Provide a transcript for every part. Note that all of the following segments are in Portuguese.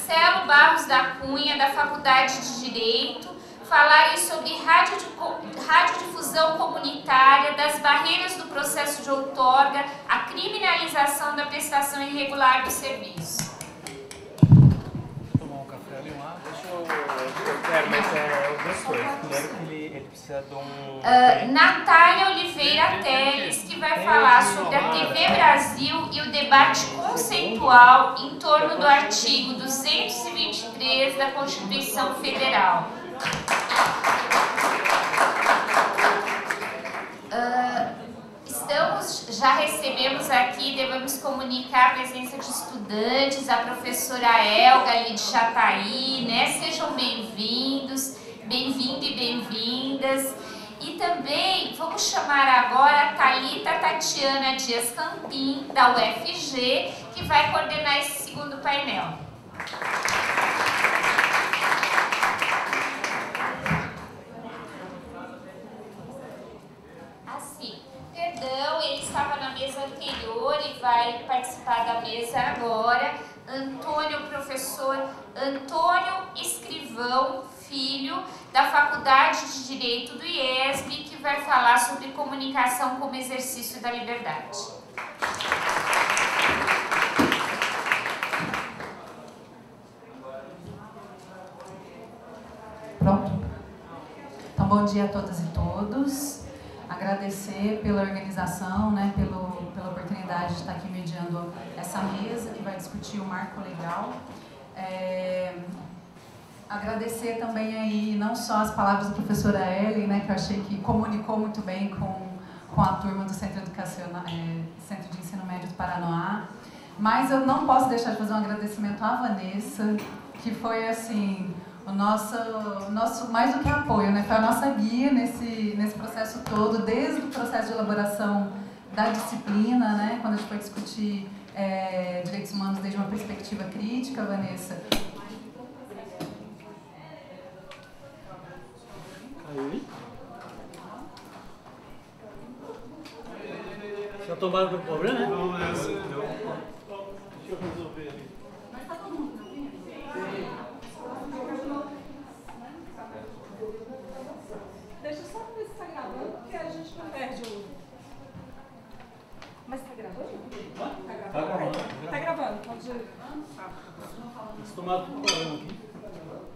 Marcelo Barros da Cunha, da Faculdade de Direito, falarem sobre radiodifusão comunitária, das barreiras do processo de outorga, a criminalização da prestação irregular do serviço. Tomar um café ali lá. Deixa eu quero, mas duas coisas. Primeiro que ele precisa de um... Natália Oliveira Teles, que vai falar sobre a TV Brasil e o debate conceitual em torno do artigo 223 da Constituição Federal. Já recebemos aqui, devemos comunicar a presença de estudantes, a professora Elga ali de Chataí, né? Sejam bem-vindos, bem-vindo e bem-vindas. E também vamos chamar agora a Thalita Tatiana Dias Campim, da UFG, que vai coordenar esse segundo painel. Perdão, ele estava na mesa anterior e vai participar da mesa agora. Professor Antônio Escrivão Filho, da Faculdade de Direito do IESB, que vai falar sobre comunicação como exercício da liberdade. Pronto? Então, bom dia a todas e todos. Agradecer pela organização, né, pela oportunidade de estar aqui mediando essa mesa que vai discutir o marco legal. Agradecer também aí não só as palavras da professora Ellen, né, que eu achei que comunicou muito bem com a turma do Centro de Ensino Médio do Paranoá, mas eu não posso deixar de fazer um agradecimento à Vanessa, que foi assim... O nosso mais do que apoio, né? Foi a nossa guia nesse processo todo, desde o processo de elaboração da disciplina, né? Quando a gente foi discutir direitos humanos desde uma perspectiva crítica, Vanessa. Já tomaram o problema, né? Não, deixa eu resolver ali. Mas tá todo mundo ouvindo? Deixa só ver se está gravando, porque a gente não perde o... Mas está gravando? Está gravando? Está gravando, pode ir. Eles tomaram tudo problema aqui. Está gravando.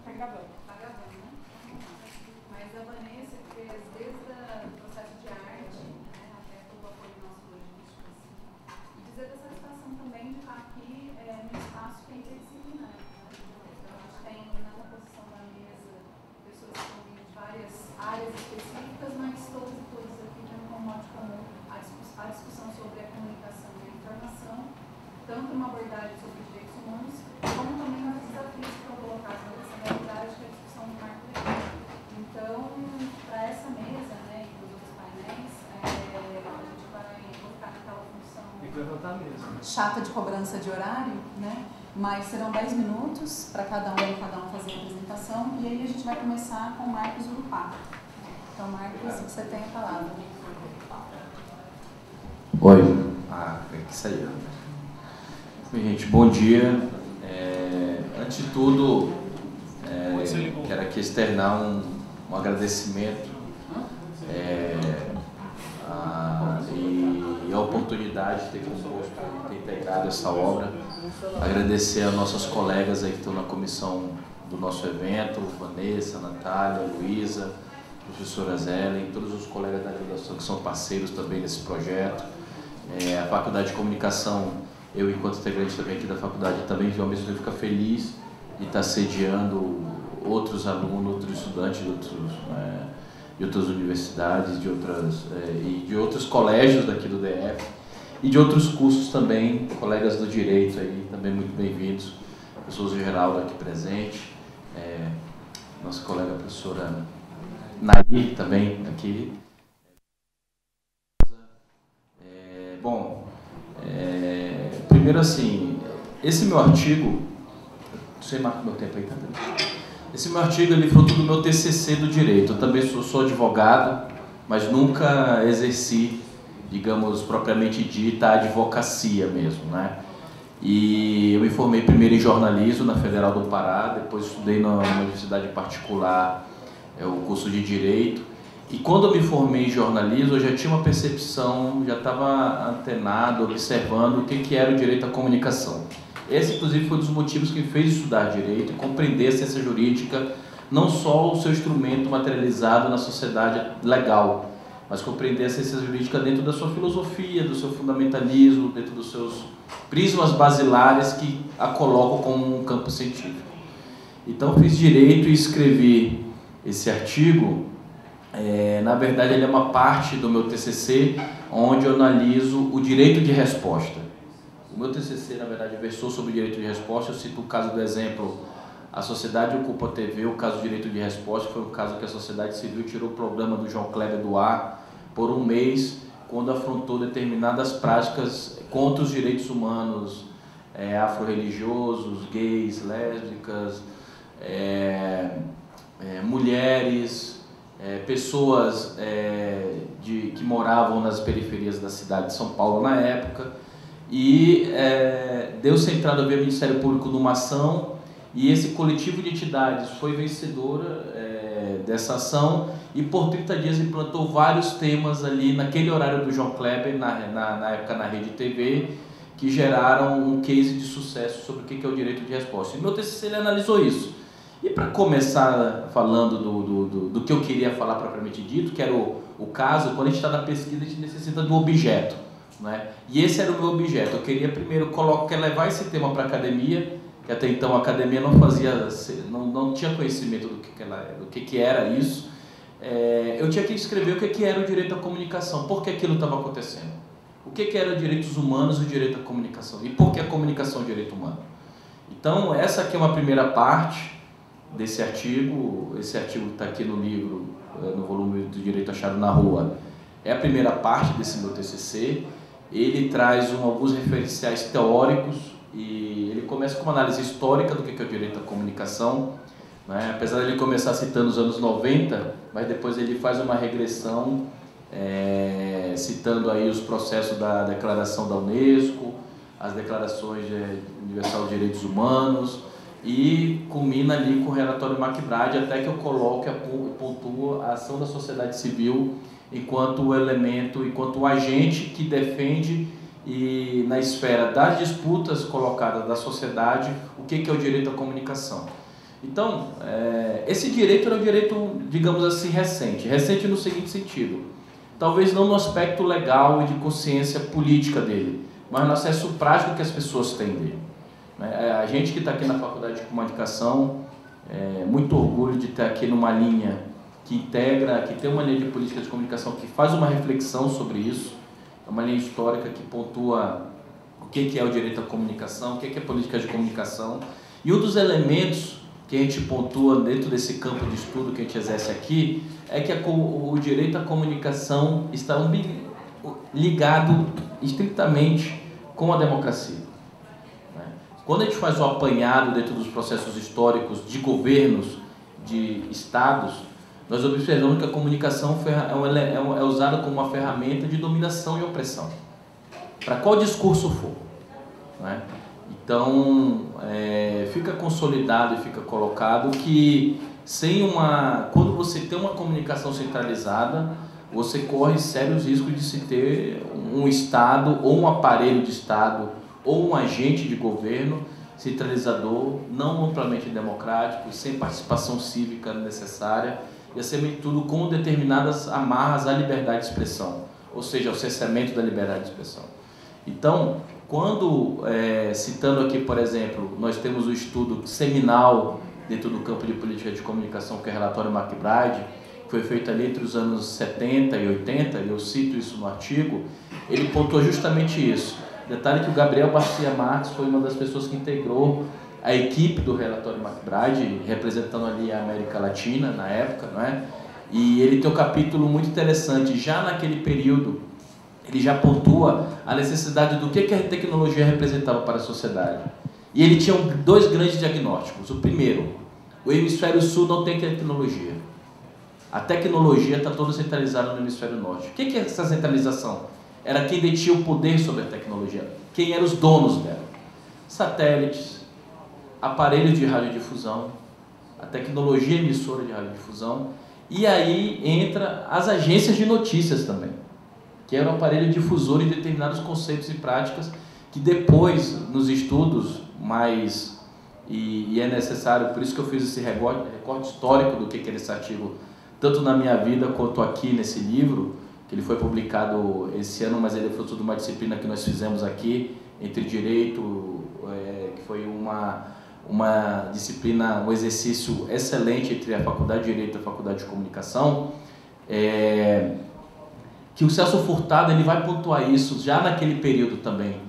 Está gravando, né? Mas a Vanessa fez desde o processo de arte, né, até todo o apoio nosso logístico, assim. E dizer da satisfação também de estar aqui no espaço que é interdisciplinar. Então, a gente tem na composição da mesa pessoas que estão vindo de várias áreas específicas, mas todos e todas aqui têm como mote comum a discussão sobre a comunicação e a informação, tanto uma abordagem sobre os direitos humanos, como também os desafios que estão colocados nessa realidade, que é a discussão do marco legal. Então, para essa mesa, né, e para os outros painéis, a gente vai colocar naquela função chata de cobrança de horário, né? Mas serão 10 minutos para cada um fazer a apresentação, e aí a gente vai começar com o Marcos Urupá. Então, Marcos, você tem a palavra. Oi. É que saiu. Gente, bom dia. Antes de tudo, quero aqui externar um agradecimento e a oportunidade de ter composto, ter integrado essa obra. Agradecer a nossas colegas aí que estão na comissão do nosso evento, Vanessa, Natália, Luísa, professora Zelen, todos os colegas da graduação que são parceiros também nesse projeto. A Faculdade de Comunicação, eu enquanto integrante também aqui da faculdade, também ao mesmo tempo fica feliz de estar sediando outros alunos, outros estudantes de outras universidades, e de outros colégios daqui do DF e de outros cursos também, colegas do direito aí, também muito bem-vindos, pessoas em geral aqui presente, nossa colega professora Nari também aqui. Primeiro assim, esse meu artigo, você marca meu tempo aí, tá? Esse meu artigo ele fruto do meu TCC do direito. Eu também sou advogado, mas nunca exerci, digamos, propriamente dita a advocacia mesmo, né? E eu me formei primeiro em jornalismo na Federal do Pará, depois estudei numa universidade particular, o curso de Direito. E quando eu me formei em jornalismo, eu já tinha uma percepção, já estava antenado, observando o que era o direito à comunicação. Esse, inclusive, foi um dos motivos que me fez estudar direito e compreender a ciência jurídica, não só o seu instrumento materializado na sociedade legal, mas compreender a ciência jurídica dentro da sua filosofia, do seu fundamentalismo, dentro dos seus prismas basilares que a colocam como um campo científico. Então, fiz direito e escrevi esse artigo. Na verdade, ele é uma parte do meu TCC, onde eu analiso o direito de resposta. O meu TCC, na verdade, versou sobre o direito de resposta. Eu cito o caso do exemplo, a Sociedade Ocupa TV, o caso do direito de resposta, foi um caso que a sociedade civil tirou o programa do João Kleber do ar por um mês, quando afrontou determinadas práticas contra os direitos humanos, afro-religiosos, gays, lésbicas, mulheres, pessoas que moravam nas periferias da cidade de São Paulo na época, e deu-se entrada via Ministério Público numa ação, e esse coletivo de entidades foi vencedora dessa ação, e por 30 dias implantou vários temas ali naquele horário do João Kleber, na época na Rede TV, que geraram um case de sucesso sobre o que é o direito de resposta. E meu TCC ele analisou isso. E para começar falando do que eu queria falar propriamente dito, que era o caso, quando a gente está na pesquisa, a gente necessita do objeto, né? E esse era o meu objeto. Eu queria primeiro levar esse tema para a academia, que até então a academia não tinha conhecimento do que era isso. Eu tinha que escrever o que era o direito à comunicação, por que aquilo estava acontecendo, o que eram direitos humanos e o direito à comunicação, e por que a comunicação é um direito humano. Então, essa aqui é uma primeira parte desse artigo. Esse artigo está aqui no livro, no volume do Direito Achado na Rua, é a primeira parte desse meu TCC. Ele traz alguns referenciais teóricos e ele começa com uma análise histórica do que é o direito à comunicação, né? Apesar de ele começar citando os anos 90, mas depois ele faz uma regressão, citando aí os processos da Declaração da Unesco, as declarações universal de direitos humanos, e culmina ali com o relatório McBride, até que eu coloque e pontuo a ação da sociedade civil enquanto elemento, enquanto agente que defende, e na esfera das disputas colocadas da sociedade, o que é o direito à comunicação. Então, esse direito era um direito, digamos assim, recente no seguinte sentido: talvez não no aspecto legal e de consciência política dele, mas no acesso prático que as pessoas têm dele. A gente que está aqui na Faculdade de Comunicação, muito orgulho de estar aqui numa linha que integra, que tem uma linha de política de comunicação que faz uma reflexão sobre isso, é uma linha histórica que pontua o que é o direito à comunicação, o que é política de comunicação, e um dos elementos que a gente pontua dentro desse campo de estudo que a gente exerce aqui é que o direito à comunicação está ligado estritamente com a democracia. Quando a gente faz o apanhado dentro dos processos históricos de governos, de estados, nós observamos que a comunicação é usada como uma ferramenta de dominação e opressão, para qual discurso for, né? Então, fica consolidado e fica colocado que quando você tem uma comunicação centralizada, você corre sérios riscos de se ter um Estado ou um aparelho de Estado ou um agente de governo centralizador, não amplamente democrático, sem participação cívica necessária e, acima de tudo, com determinadas amarras à liberdade de expressão, ou seja, ao cerceamento da liberdade de expressão. Então, quando, citando aqui, por exemplo, nós temos o estudo seminal dentro do campo de política de comunicação, que é o relatório McBride, que foi feito ali entre os anos 70 e 80, e eu cito isso no artigo, ele pontuou justamente isso. Detalhe que o Gabriel Garcia Marques foi uma das pessoas que integrou a equipe do relatório McBride, representando ali a América Latina na época, não é? E ele tem um capítulo muito interessante. Já naquele período, ele já pontua a necessidade do que a tecnologia representava para a sociedade. E ele tinha dois grandes diagnósticos. O primeiro, o hemisfério sul não tem tecnologia. A tecnologia está toda centralizada no hemisfério norte. O que é essa centralização? Era quem detinha o poder sobre a tecnologia, quem eram os donos dela. satélites, aparelhos de radiodifusão, a tecnologia emissora de radiodifusão, e aí entra as agências de notícias também, que era um aparelho difusor de determinados conceitos e práticas que depois, nos estudos mais, e é necessário, por isso que eu fiz esse recorte histórico do que era esse artigo, tanto na minha vida quanto aqui nesse livro, que ele foi publicado esse ano, mas ele foi fruto de uma disciplina que nós fizemos aqui, entre Direito, que foi uma disciplina, um exercício excelente entre a Faculdade de Direito e a Faculdade de Comunicação, que o Celso Furtado ele vai pontuar isso já naquele período também,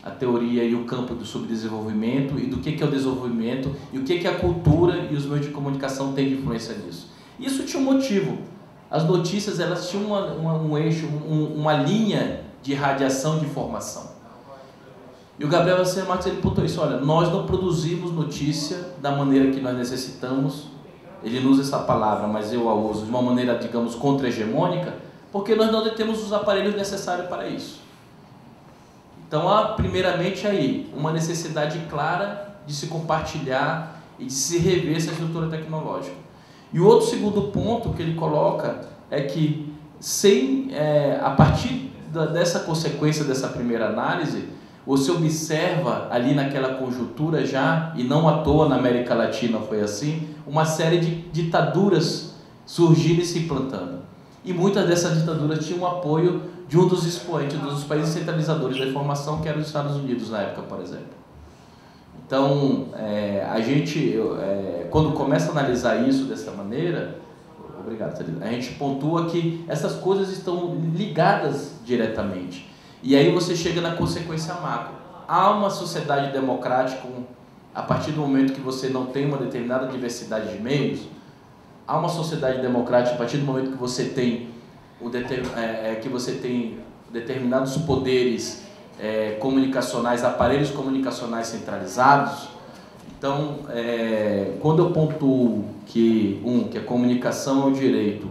a teoria e o campo do subdesenvolvimento e do que é o desenvolvimento e o que a cultura e os meios de comunicação têm de influência nisso. Isso tinha um motivo. As notícias elas tinham um eixo, uma linha de radiação de informação. E o Gabriel Garcia Marques ele pontuou isso, olha, nós não produzimos notícia da maneira que nós necessitamos, ele não usa essa palavra, mas eu a uso de uma maneira, digamos, contra-hegemônica, porque nós não temos os aparelhos necessários para isso. Então há, primeiramente aí, uma necessidade clara de se compartilhar e de se rever essa estrutura tecnológica. E o outro segundo ponto que ele coloca é que, a partir dessa consequência dessa primeira análise, você observa ali naquela conjuntura já, e não à toa na América Latina foi assim, uma série de ditaduras surgindo e se implantando. E muitas dessas ditaduras tinham o apoio de um dos expoentes, dos países centralizadores da informação, que eram os Estados Unidos na época, por exemplo. Então, a gente, quando começa a analisar isso dessa maneira, obrigado, a gente pontua que essas coisas estão ligadas diretamente. E aí você chega na consequência macro. Há uma sociedade democrática, a partir do momento que você não tem uma determinada diversidade de meios, há uma sociedade democrática a partir do momento que você tem, determinados poderes comunicacionais, aparelhos comunicacionais centralizados. Então, quando eu pontuo que, que a comunicação é um direito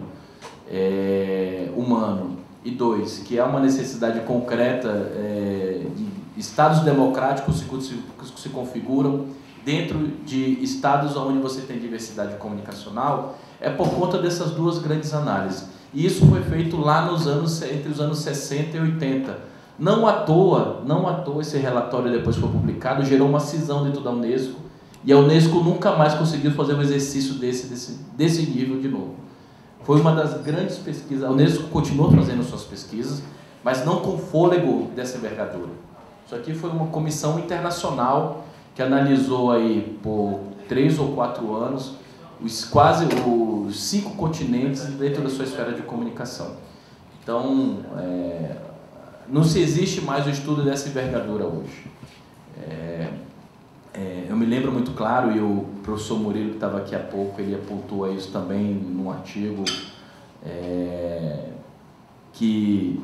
humano, e 2, que há uma necessidade concreta de estados democráticos que se configuram dentro de estados onde você tem diversidade comunicacional, é por conta dessas duas grandes análises. E isso foi feito lá entre os anos 60 e 80. Não à toa esse relatório, depois que foi publicado, gerou uma cisão dentro da Unesco, e a Unesco nunca mais conseguiu fazer um exercício desse nível de novo. Foi uma das grandes pesquisas, a Unesco continua fazendo suas pesquisas, mas não com fôlego dessa envergadura. Isso aqui foi uma comissão internacional que analisou aí por 3 ou 4 anos quase os 5 continentes dentro da sua esfera de comunicação. Então, não se existe mais o estudo dessa envergadura hoje. Eu me lembro muito claro, e o professor Murilo, que estava aqui há pouco, ele apontou isso também num artigo, que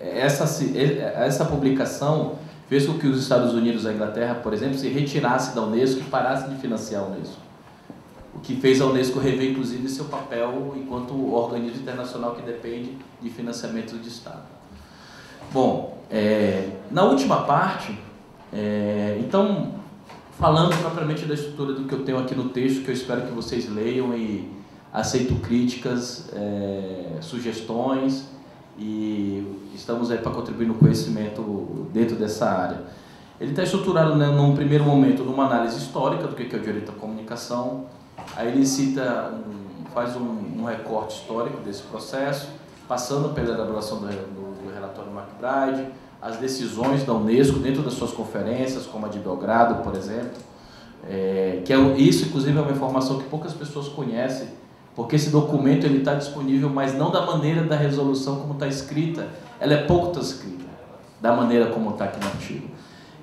essa publicação fez com que os Estados Unidos e a Inglaterra, por exemplo, se retirassem da Unesco e parassem de financiar a Unesco. O que fez a Unesco rever, inclusive, seu papel enquanto organismo internacional que depende de financiamento de Estado. Bom, na última parte, então, falando propriamente da estrutura do que eu tenho aqui no texto, que eu espero que vocês leiam e aceito críticas, sugestões, e estamos aí para contribuir no conhecimento dentro dessa área. Ele está estruturado, né, num primeiro momento, numa análise histórica do que é o direito à comunicação. Aí ele faz um recorte histórico desse processo, passando pela elaboração do relatório McBride, as decisões da Unesco dentro das suas conferências, como a de Belgrado, por exemplo, isso, inclusive, é uma informação que poucas pessoas conhecem, porque esse documento está disponível, mas não da maneira da resolução como está escrita, ela é pouco transcrita, da maneira como está aqui no artigo.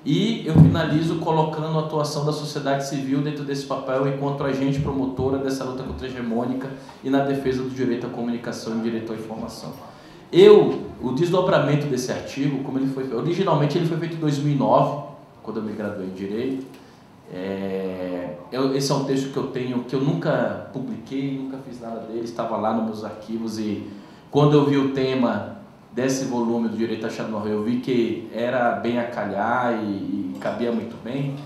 E eu finalizo colocando a atuação da sociedade civil dentro desse papel enquanto agente promotora dessa luta contra-hegemônica e na defesa do direito à comunicação e direito à informação. O desdobramento desse artigo, como ele foi, originalmente ele foi feito em 2009, quando eu me graduei em Direito. Esse é um texto que eu tenho, que eu nunca publiquei, nunca fiz nada dele, estava lá nos meus arquivos, e quando eu vi o tema desse volume do Direito à Chanel, eu vi que era bem a calhar e cabia muito bem,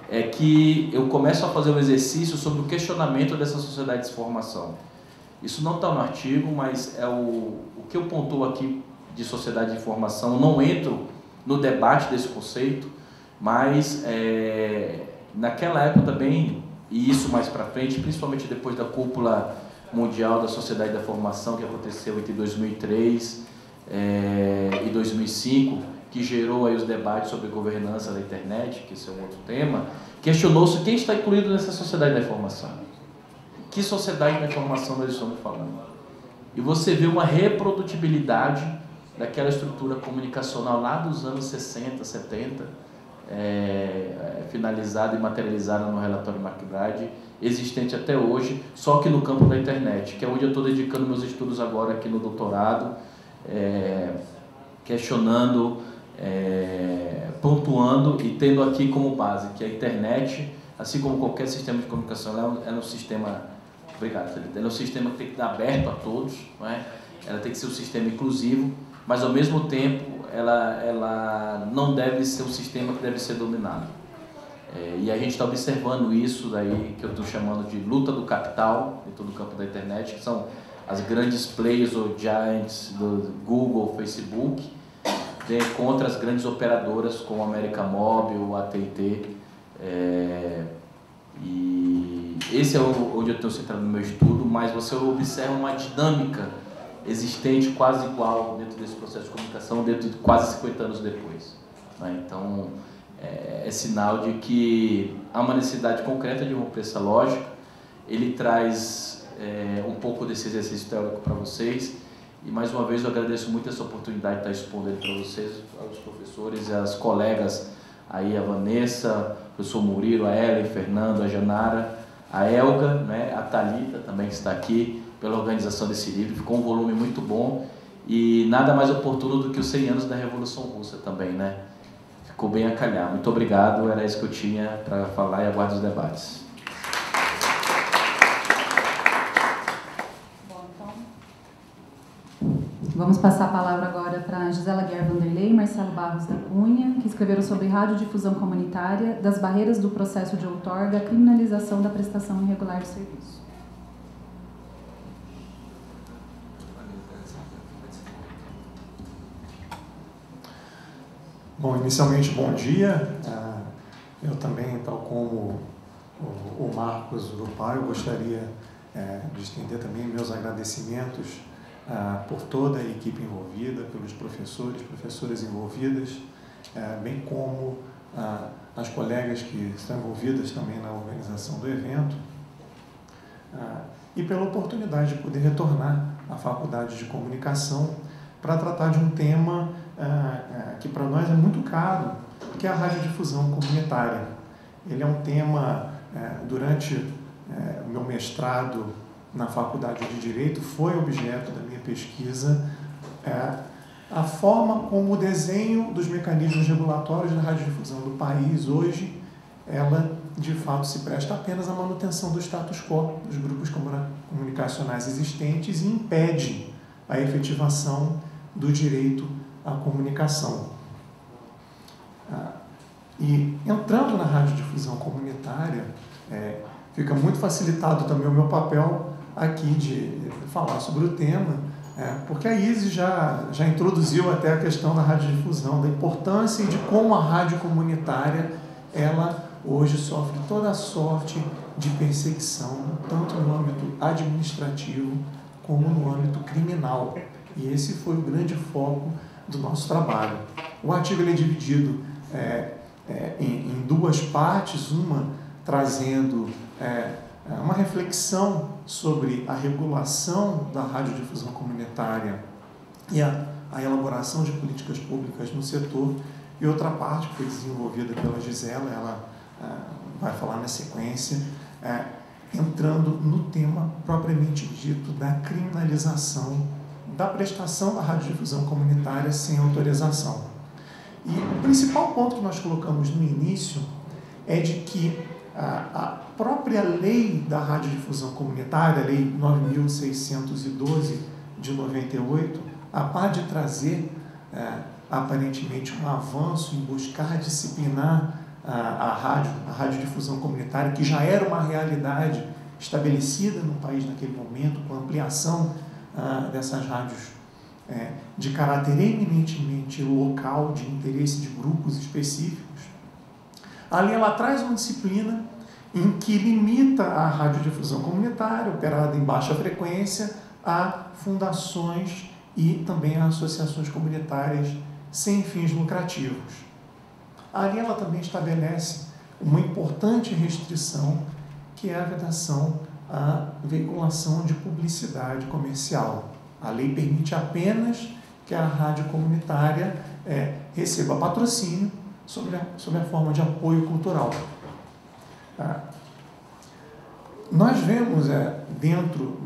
é que eu começo a fazer um exercício sobre o questionamento dessa sociedade de formação. Isso não está no artigo, mas é o que eu pontuo aqui de sociedade de informação. Não entro no debate desse conceito, mas naquela época também, e isso mais para frente, principalmente depois da cúpula mundial da sociedade da formação, que aconteceu entre 2003 e 2005, que gerou aí os debates sobre governança da internet, que esse é um outro tema, questionou-se quem está incluído nessa sociedade da informação. Que sociedade da informação nós estamos falando? E você vê uma reprodutibilidade daquela estrutura comunicacional lá dos anos 60, 70, finalizada e materializada no relatório McBride, existente até hoje, só que no campo da internet, que é onde eu estou dedicando meus estudos agora aqui no doutorado, questionando, pontuando e tendo aqui como base que a internet, assim como qualquer sistema de comunicação, é um sistema, obrigado, Felipe, é um sistema que tem que estar aberto a todos, não é? Ela tem que ser um sistema inclusivo, mas ao mesmo tempo ela não deve ser um sistema que deve ser dominado. E a gente está observando isso daí que eu estou chamando de luta do capital dentro do campo da internet, que são as grandes players ou giants do Google, Facebook, contra as grandes operadoras como a América Móvil, a AT&T. E esse é onde eu estou centrado no meu estudo, mas você observa uma dinâmica existente quase igual dentro desse processo de comunicação, dentro de quase 50 anos depois. Então, é sinal de que há uma necessidade concreta de romper essa lógica. Ele traz um pouco desse exercício teórico para vocês, e mais uma vez eu agradeço muito essa oportunidade de estar expondo ele para vocês, aos professores e às colegas, aí a Vanessa, o professor Murilo, a Ellen, Fernando, a Janara, a Elga, né, a Thalita também que está aqui, pela organização desse livro. Ficou um volume muito bom e nada mais oportuno do que os 100 anos da Revolução Russa também, né? Ficou bem a calhar. Muito obrigado, era isso que eu tinha para falar e aguardo os debates. Bom, então, vamos passar a palavra agora para Gisela Guerra Vanderlei e Marcelo Barros da Cunha, que escreveram sobre radiodifusão comunitária, das barreiras do processo de outorga à criminalização da prestação irregular de serviço. Bom, inicialmente, bom dia. Eu também, tal como o Marcos do PAI, eu gostaria de estender também meus agradecimentos por toda a equipe envolvida, pelos professores, professoras envolvidas, bem como as colegas que estão envolvidas também na organização do evento, e pela oportunidade de poder retornar à Faculdade de Comunicação para tratar de um tema que para nós é muito caro, que é a radiodifusão comunitária. Ele é um tema, durante o meu mestrado na Faculdade de Direito, foi objeto da minha pesquisa, a forma como o desenho dos mecanismos regulatórios da radiodifusão do país hoje, ela de fato se presta apenas à manutenção do status quo dos grupos comunicacionais existentes e impede a efetivação do direito à comunicação. E entrando na radiodifusão comunitária, fica muito facilitado também o meu papel aqui de falar sobre o tema, porque a Isis já introduziu até a questão da radiodifusão, da importância e de como a rádio comunitária, ela hoje sofre toda a sorte de perseguição, tanto no âmbito administrativo como no âmbito criminal. E esse foi o grande foco do nosso trabalho. O artigo ele é dividido em duas partes, uma trazendo uma reflexão sobre a regulação da radiodifusão comunitária e a elaboração de políticas públicas no setor, e outra parte que foi desenvolvida pela Gisela, ela vai falar na sequência, entrando no tema propriamente dito da criminalização da prestação da radiodifusão comunitária sem autorização. E o principal ponto que nós colocamos no início é de que a própria lei da radiodifusão comunitária, a Lei 9.612 de 98, a par de trazer, aparentemente, um avanço em buscar disciplinar a radiodifusão comunitária, que já era uma realidade estabelecida no país naquele momento, com a ampliação dessas rádios de caráter eminentemente local, de interesse de grupos específicos, ali ela traz uma disciplina em que limita a radiodifusão comunitária, operada em baixa frequência, a fundações e também a associações comunitárias sem fins lucrativos. Ali ela também estabelece uma importante restrição, que é a vedação à veiculação de publicidade comercial. A lei permite apenas que a rádio comunitária receba patrocínio sob a forma de apoio cultural. Nós vemos dentro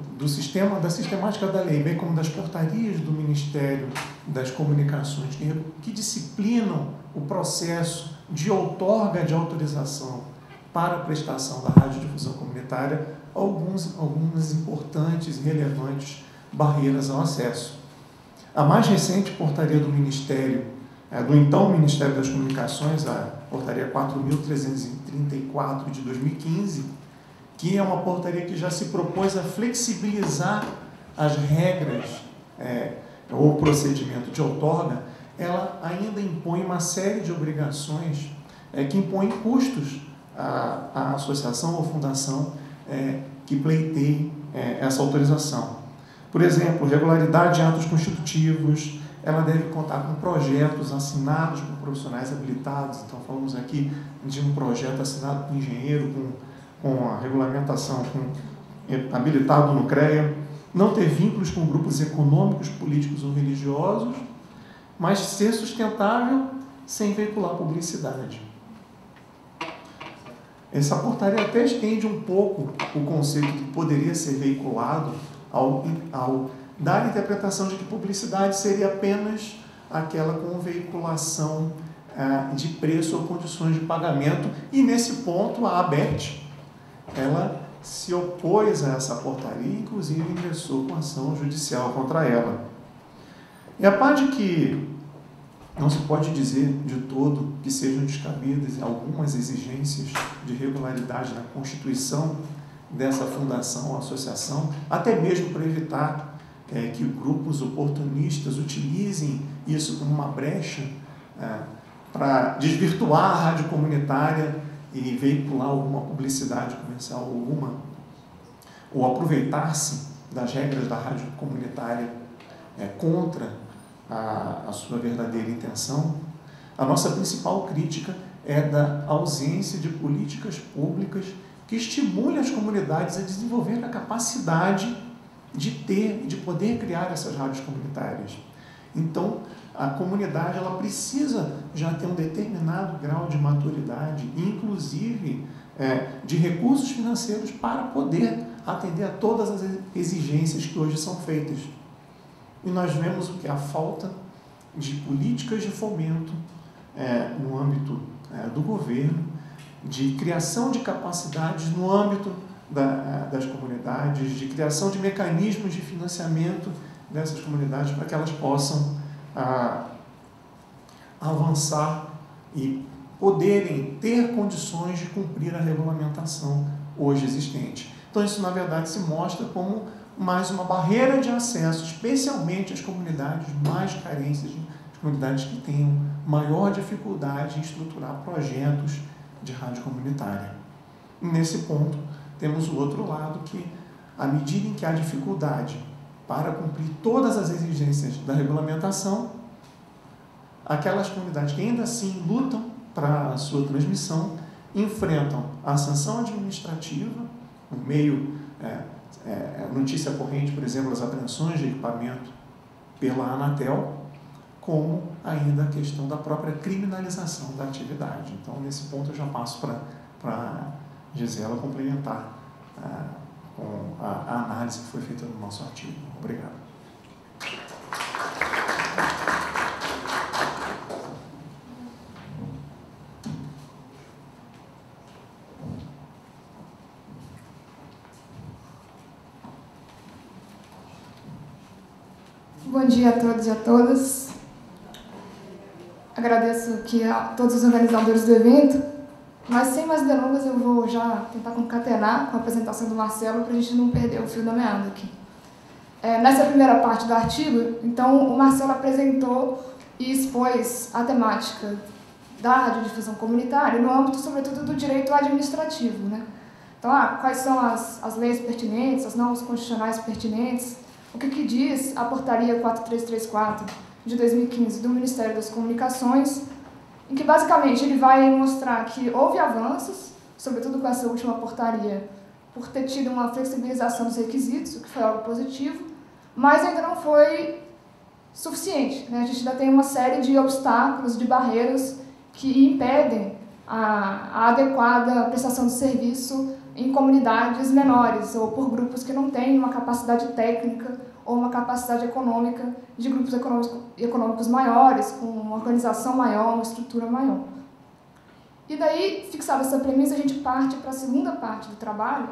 da sistemática da lei, bem como das portarias do Ministério das Comunicações, que disciplinam o processo de outorga de autorização para a prestação da radiodifusão comunitária, algumas importantes e relevantes barreiras ao acesso. A mais recente portaria do Ministério, do então Ministério das Comunicações, a portaria 4.334 de 2015, que é uma portaria que já se propôs a flexibilizar as regras ou procedimento de outorga, ela ainda impõe uma série de obrigações que impõem custos à associação ou fundação que pleiteie essa autorização. Por exemplo, regularidade em atos constitutivos, ela deve contar com projetos assinados por profissionais habilitados. Então, falamos aqui de um projeto assinado por engenheiro, com a regulamentação habilitado no CREA, não ter vínculos com grupos econômicos, políticos ou religiosos, mas ser sustentável sem veicular publicidade. Essa portaria até estende um pouco o conceito que poderia ser veiculado ao dar a interpretação de que publicidade seria apenas aquela com veiculação de preço ou condições de pagamento, e nesse ponto a ABET, ela se opôs a essa portaria e inclusive ingressou com ação judicial contra ela. E a parte que não se pode dizer de todo que sejam descabidas algumas exigências de regularidade na constituição dessa fundação ou associação, até mesmo para evitar que grupos oportunistas utilizem isso como uma brecha para desvirtuar a rádio comunitária e veicular alguma publicidade comercial alguma, ou aproveitar-se das regras da rádio comunitária contra a sua verdadeira intenção. A nossa principal crítica é da ausência de políticas públicas que estimulem as comunidades a desenvolver a capacidade de poder criar essas rádios comunitárias. Então, a comunidade ela precisa já ter um determinado grau de maturidade, inclusive de recursos financeiros, para poder atender a todas as exigências que hoje são feitas. E nós vemos o que? A falta de políticas de fomento no âmbito do governo, de criação de capacidades no âmbito das comunidades, de criação de mecanismos de financiamento dessas comunidades para que elas possam avançar e poderem ter condições de cumprir a regulamentação hoje existente. Então, isso, na verdade, se mostra como mais uma barreira de acesso, especialmente às comunidades mais carentes, as comunidades que tenham maior dificuldade em estruturar projetos de rádio comunitária. E nesse ponto, temos o outro lado, que, à medida em que há dificuldade para cumprir todas as exigências da regulamentação, aquelas comunidades que ainda assim lutam para a sua transmissão enfrentam a sanção administrativa, no meio, notícia corrente, por exemplo, as apreensões de equipamento pela Anatel, como ainda a questão da própria criminalização da atividade. Então, nesse ponto, eu já passo para a Gisela complementar com a análise que foi feita no nosso artigo. Obrigado. Bom dia a todos e a todas. Agradeço aqui a todos os organizadores do evento, mas sem mais delongas eu vou já tentar concatenar com a apresentação do Marcelo para a gente não perder o fio da meada aqui. Nessa primeira parte do artigo, então, o Marcelo apresentou e expôs a temática da radiodifusão comunitária no âmbito, sobretudo, do direito administrativo, né? Então, quais são as leis pertinentes, as normas constitucionais pertinentes, o que diz a portaria 4334 de 2015 do Ministério das Comunicações, em que, basicamente, ele vai mostrar que houve avanços, sobretudo com essa última portaria, por ter tido uma flexibilização dos requisitos, o que foi algo positivo, mas ainda não foi suficiente, né? A gente ainda tem uma série de obstáculos, de barreiras que impedem a adequada prestação de serviço em comunidades menores ou por grupos que não têm uma capacidade técnica ou uma capacidade econômica de grupos econômicos maiores, com uma organização maior, uma estrutura maior. E daí, fixada essa premissa, a gente parte para a segunda parte do trabalho,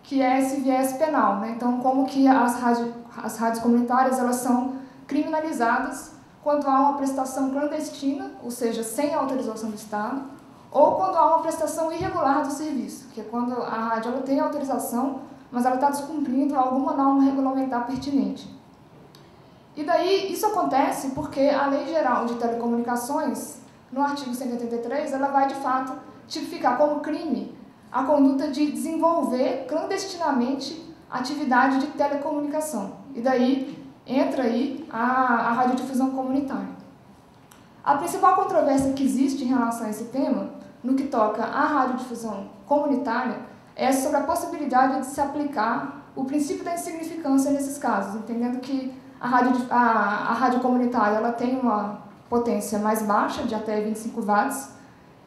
que é esse viés penal, né? Então, como que as rádios comunitárias elas são criminalizadas quando há uma prestação clandestina, ou seja, sem autorização do Estado, ou quando há uma prestação irregular do serviço, que é quando a rádio ela tem autorização, mas ela está descumprindo alguma norma regulamentar pertinente. E daí, isso acontece porque a Lei Geral de Telecomunicações, no artigo 183, ela vai, de fato, tipificar como crime a conduta de desenvolver clandestinamente atividade de telecomunicação. E daí entra aí a radiodifusão comunitária. A principal controvérsia que existe em relação a esse tema, no que toca à radiodifusão comunitária, é sobre a possibilidade de se aplicar o princípio da insignificância nesses casos, entendendo que a rádio comunitária ela tem uma potência mais baixa, de até 25 watts,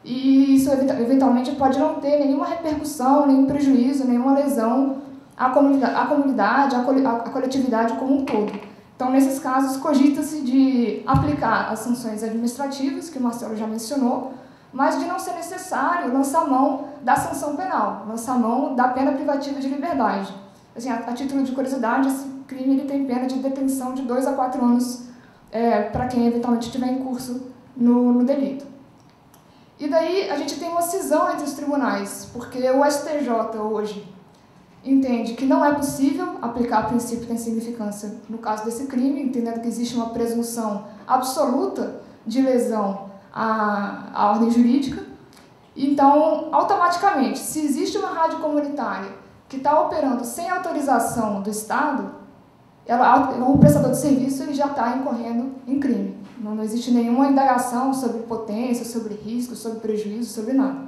e isso eventualmente pode não ter nenhuma repercussão, nenhum prejuízo, nenhuma lesão à comunidade, à coletividade como um todo. Então, nesses casos, cogita-se de aplicar as sanções administrativas, que o Marcelo já mencionou, mas de não ser necessário lançar mão da sanção penal, lançar mão da pena privativa de liberdade. Assim, a título de curiosidade, esse crime ele tem pena de detenção de 2 a 4 anos para quem eventualmente estiver em curso no delito. E daí a gente tem uma cisão entre os tribunais, porque o STJ hoje entende que não é possível aplicar o princípio da insignificância no caso desse crime, entendendo que existe uma presunção absoluta de lesão à ordem jurídica. Então, automaticamente, se existe uma rádio comunitária que está operando sem autorização do Estado, o prestador de serviço ele já está incorrendo em crime. Não existe nenhuma indagação sobre potência, sobre risco, sobre prejuízo, sobre nada.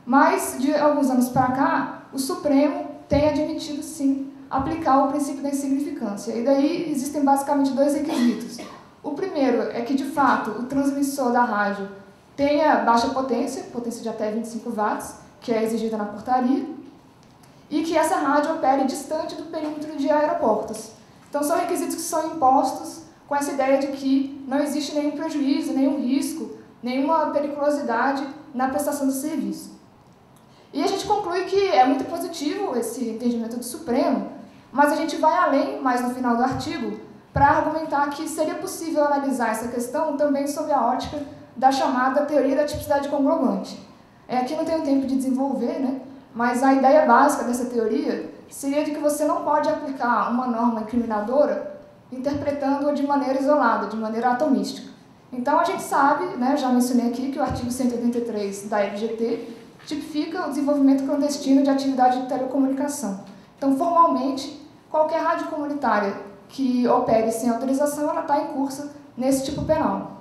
Mas, de alguns anos para cá, o Supremo tem admitido, sim, aplicar o princípio da insignificância. E daí existem basicamente 2 requisitos. O primeiro é que, de fato, o transmissor da rádio tenha baixa potência de até 25 watts, que é exigida na portaria, e que essa rádio opere distante do perímetro de aeroportos. Então, são requisitos que são impostos com essa ideia de que não existe nenhum prejuízo, nenhum risco, nenhuma periculosidade na prestação do serviço. E a gente conclui que é muito positivo esse entendimento do Supremo, mas a gente vai além, mais no final do artigo, para argumentar que seria possível analisar essa questão também sob a ótica da chamada teoria da tipicidade conglobante. Aqui não tenho tempo de desenvolver, né? Mas a ideia básica dessa teoria seria de que você não pode aplicar uma norma incriminadora interpretando-a de maneira isolada, de maneira atomística. Então, a gente sabe, né, já mencionei aqui, que o artigo 183 da LGT tipifica o desenvolvimento clandestino de atividade de telecomunicação. Então, formalmente, qualquer rádio comunitária que opere sem autorização, ela está em curso nesse tipo penal.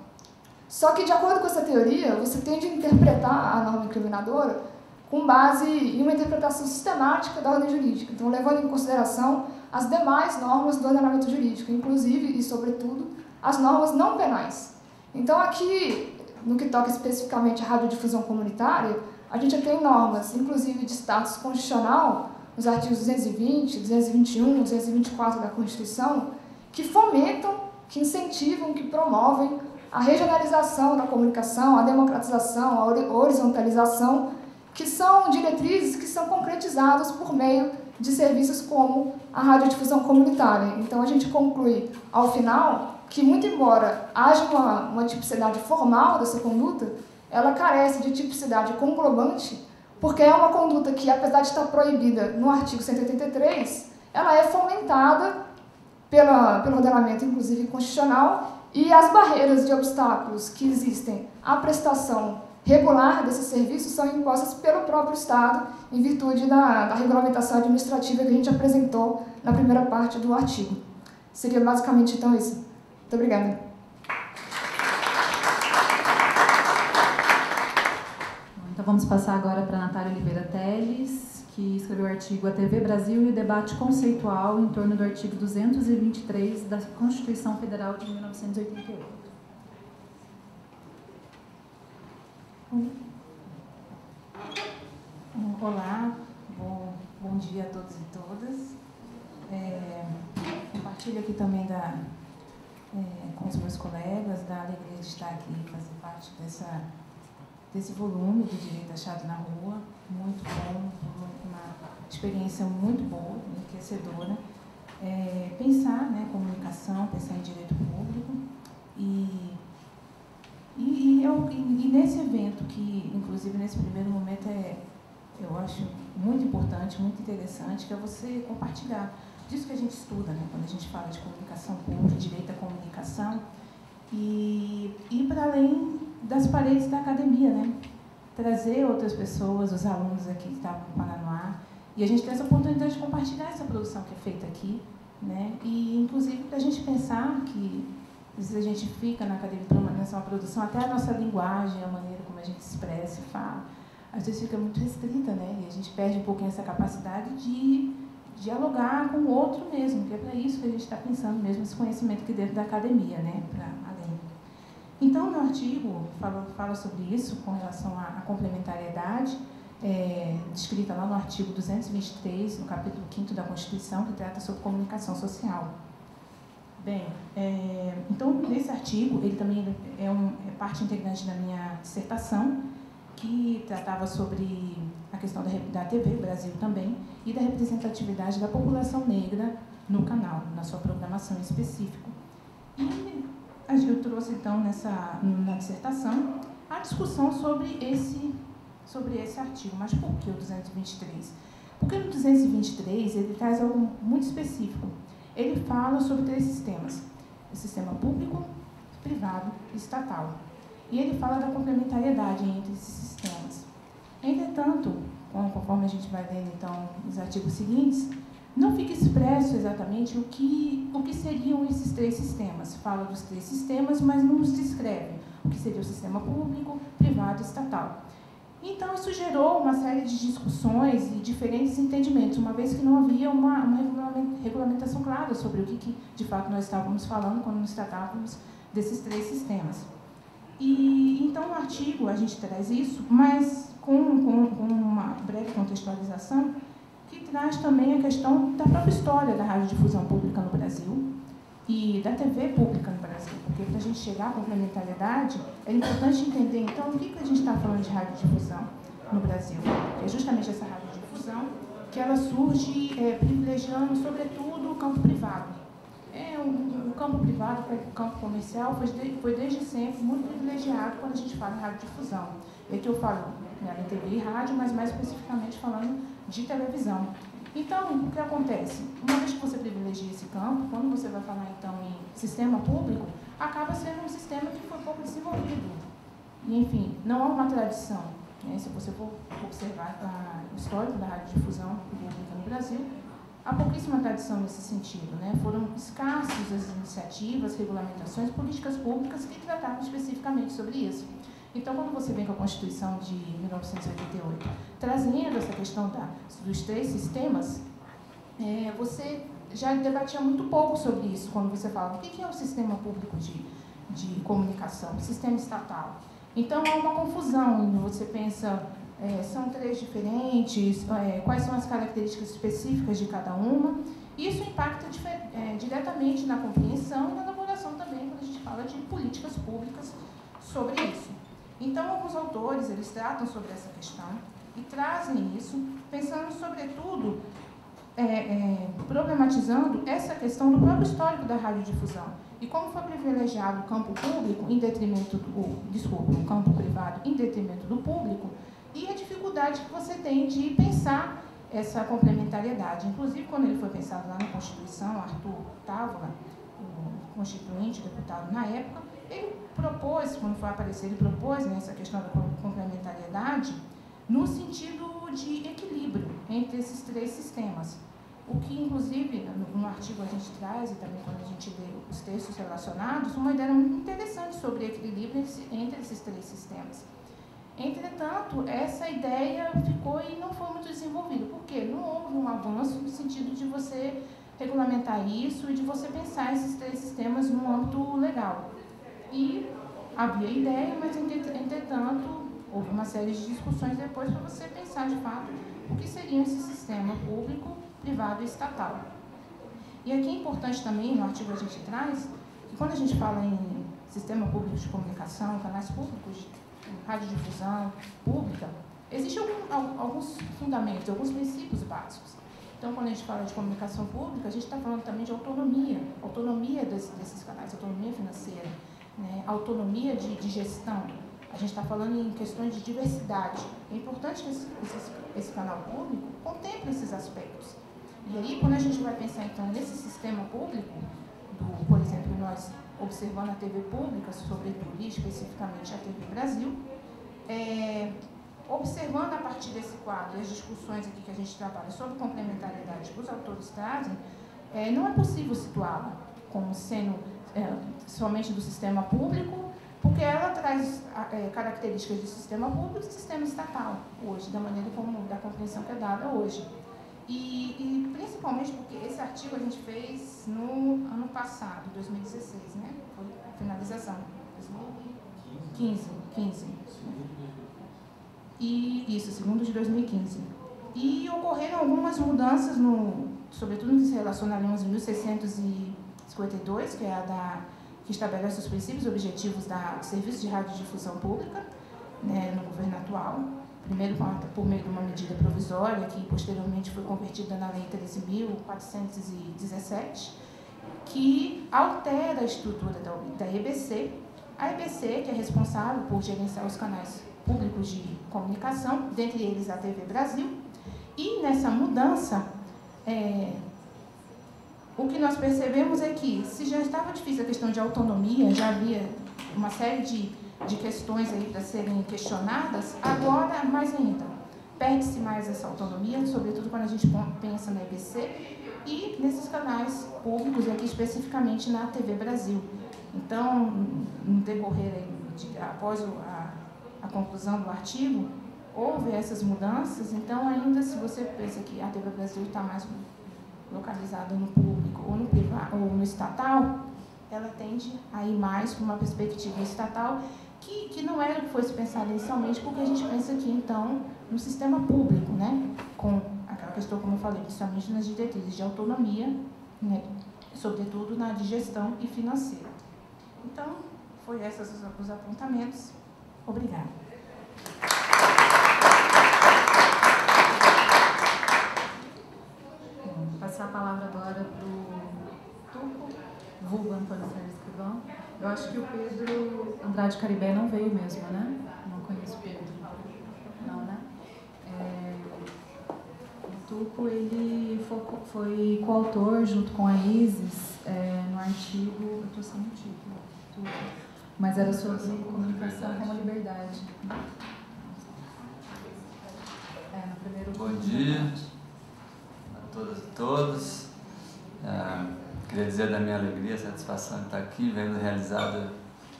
Só que, de acordo com essa teoria, você tende a interpretar a norma incriminadora com base em uma interpretação sistemática da ordem jurídica, então levando em consideração as demais normas do ordenamento jurídico, inclusive e sobretudo as normas não penais. Então aqui, no que toca especificamente à radiodifusão comunitária, a gente tem normas, inclusive de status constitucional, nos artigos 220, 221, 224 da Constituição, que fomentam, que incentivam, que promovem a regionalização da comunicação, a democratização, a horizontalização, que são diretrizes que são concretizadas por meio de serviços como a radiodifusão comunitária. Então, a gente conclui, ao final, que, muito embora haja uma tipicidade formal dessa conduta, ela carece de tipicidade conglobante, porque é uma conduta que, apesar de estar proibida no artigo 183, ela é fomentada pelo ordenamento, inclusive constitucional, e as barreiras de obstáculos que existem à prestação regular desses serviços são impostas pelo próprio Estado, em virtude da regulamentação administrativa que a gente apresentou na primeira parte do artigo. Seria basicamente, então, isso. Muito obrigada. Então, vamos passar agora para a Natália Oliveira Teles, que escreveu o artigo A TV Brasil e o debate conceitual em torno do artigo 223 da Constituição Federal de 1988. Olá, bom dia a todos e todas. Compartilho aqui também com os meus colegas da alegria de estar aqui e fazer parte desse volume do Direito Achado na Rua. Muito bom, uma experiência muito boa, enriquecedora. Pensar, né, comunicação, pensar em direito público e nesse evento, que inclusive nesse primeiro momento eu acho muito importante, muito interessante, que é você compartilhar disso que a gente estuda, né, quando a gente fala de comunicação pública, direito à comunicação, e ir para além das paredes da academia, né, trazer outras pessoas, os alunos aqui que estavam no Paranoá, e a gente tem essa oportunidade de compartilhar essa produção que é feita aqui, né, e inclusive para a gente pensar que às vezes a gente fica na academia permanece uma produção, até a nossa linguagem, a maneira como a gente se expressa e fala, às vezes fica muito restrita, né? E a gente perde um pouquinho essa capacidade de dialogar com o outro mesmo, que é para isso que a gente está pensando mesmo, esse conhecimento aqui dentro da academia, né? Para além. Então, meu artigo fala sobre isso, com relação à complementariedade, descrita lá no artigo 223, no capítulo 5º da Constituição, que trata sobre comunicação social. Bem, então, nesse artigo, ele também é parte integrante da minha dissertação, que tratava sobre a questão da TV Brasil também, e da representatividade da população negra no canal, na sua programação em específico. E eu trouxe, então, na dissertação, a discussão sobre esse artigo. Mas por que o 223? Porque no 223 ele traz algo muito específico. Ele fala sobre 3 sistemas: o sistema público, privado e estatal. E ele fala da complementariedade entre esses sistemas. Entretanto, conforme a gente vai lendo então os artigos seguintes, não fica expresso exatamente o que seriam esses 3 sistemas. Fala dos 3 sistemas, mas não nos descreve o que seria o sistema público, privado e estatal. Então, isso gerou uma série de discussões e diferentes entendimentos, uma vez que não havia uma regulamentação clara sobre o que de fato nós estávamos falando quando nos tratávamos desses 3 sistemas. E então, no artigo, a gente traz isso, mas com uma breve contextualização, que traz também a questão da própria história da radiodifusão pública no Brasil e da TV pública no Brasil, porque para a gente chegar à complementariedade, é importante entender, então, o que a gente está falando de radiodifusão no Brasil. É justamente essa radiodifusão que ela surge privilegiando, sobretudo, o campo privado. O campo privado, o campo comercial, foi desde sempre muito privilegiado quando a gente fala em radiodifusão. É que eu falo em TV e rádio, mas mais especificamente falando de televisão. Então, o que acontece? Uma vez que você privilegia esse campo, quando você vai falar então em sistema público, acaba sendo um sistema que foi pouco desenvolvido. E, enfim, não há uma tradição. Se você for observar o histórico da radiodifusão pública no Brasil, há pouquíssima tradição nesse sentido, né? Foram escassas as iniciativas, regulamentações, políticas públicas que tratavam especificamente sobre isso. Então, quando você vem com a Constituição de 1988, trazendo essa questão dos 3 sistemas, você já debatia muito pouco sobre isso, quando você fala o que é o sistema público de comunicação, o sistema estatal. Então, há uma confusão, você pensa, são 3 diferentes, quais são as características específicas de cada uma, e isso impacta diretamente na compreensão e na elaboração também, quando a gente fala de políticas públicas sobre isso. Então, alguns autores, eles tratam sobre essa questão e trazem isso, pensando, sobretudo, problematizando essa questão do próprio histórico da radiodifusão e como foi privilegiado o campo público em detrimento o campo privado em detrimento do público, e a dificuldade que você tem de pensar essa complementariedade. Inclusive, quando ele foi pensado lá na Constituição, Arthur Távola, o constituinte, deputado na época, ele propôs, quando foi aparecer, ele propôs, né, essa questão da complementariedade no sentido de equilíbrio entre esses três sistemas. O que, inclusive, no artigo a gente traz, e também quando a gente lê os textos relacionados, uma ideia muito interessante sobre equilíbrio entre esses três sistemas. Entretanto, essa ideia ficou e não foi muito desenvolvida. Por quê? Não houve um avanço no sentido de você regulamentar isso e de você pensar esses três sistemas no âmbito legal. E havia ideia, mas, entretanto, houve uma série de discussões depois para você pensar, de fato, o que seria esse sistema público, privado e estatal. E aqui é importante também, no artigo a gente traz, que quando a gente fala em sistema público de comunicação, canais públicos de radiodifusão pública, existem alguns fundamentos, alguns princípios básicos. Então, quando a gente fala de comunicação pública, a gente está falando também de autonomia desses canais, autonomia financeira, né, autonomia de gestão. A gente está falando em questões de diversidade. É importante que esse canal público contemple esses aspectos. E aí, quando a gente vai pensar, então, nesse sistema público, por exemplo, nós observando a TV pública, sobretudo e especificamente a TV Brasil, observando a partir desse quadro as discussões aqui que a gente trabalha sobre complementariedade que os autores trazem, não é possível situá-la como sendo somente do sistema público, porque ela traz características de sistema público e de sistema estatal hoje, da maneira como, da compreensão que é dada hoje. E principalmente porque esse artigo a gente fez no ano passado, 2016, né? Foi a finalização. 2015. E isso, segundo de 2015. E ocorreram algumas mudanças, sobretudo no que se relaciona a 11.652, que é a que estabelece os princípios e objetivos do Serviço de Radiodifusão Pública, né, no governo atual. Primeiro por meio de uma medida provisória, que posteriormente foi convertida na Lei 13.417, que altera a estrutura da EBC. A EBC, que é responsável por gerenciar os canais públicos de comunicação, dentre eles a TV Brasil. E nessa mudança, o que nós percebemos é que, se já estava difícil a questão de autonomia, já havia uma série de questões aí para serem questionadas, agora mais ainda. Perde-se mais essa autonomia, sobretudo quando a gente pensa na EBC e nesses canais públicos, e aqui especificamente na TV Brasil. Então, no decorrer aí, após a conclusão do artigo, houve essas mudanças. Então, ainda se você pensa que a TV Brasil está mais localizada no público ou no privado ou no estatal, ela tende a ir mais para uma perspectiva estatal, que não era o que fosse pensado inicialmente, porque a gente pensa aqui, então, no sistema público, né, com aquela questão, como eu falei, principalmente nas diretrizes de autonomia, né, sobretudo na de gestão e financeira. Então, foi esses os apontamentos. Obrigada. Vou passar a palavra agora para o Tuco, vulgo Antônio Sérgio Escrivão. Eu acho que o Pedro Andrade Caribé não veio mesmo, né? Não conheço o Pedro. Não, né? O Tuco, ele foi coautor, junto com a Isis, no artigo, eu estou sem o título, Tuco, mas era sobre comunicação como liberdade. No primeiro Bom dia a todas e todos. Queria dizer da minha alegria, satisfação de estar aqui, vendo realizado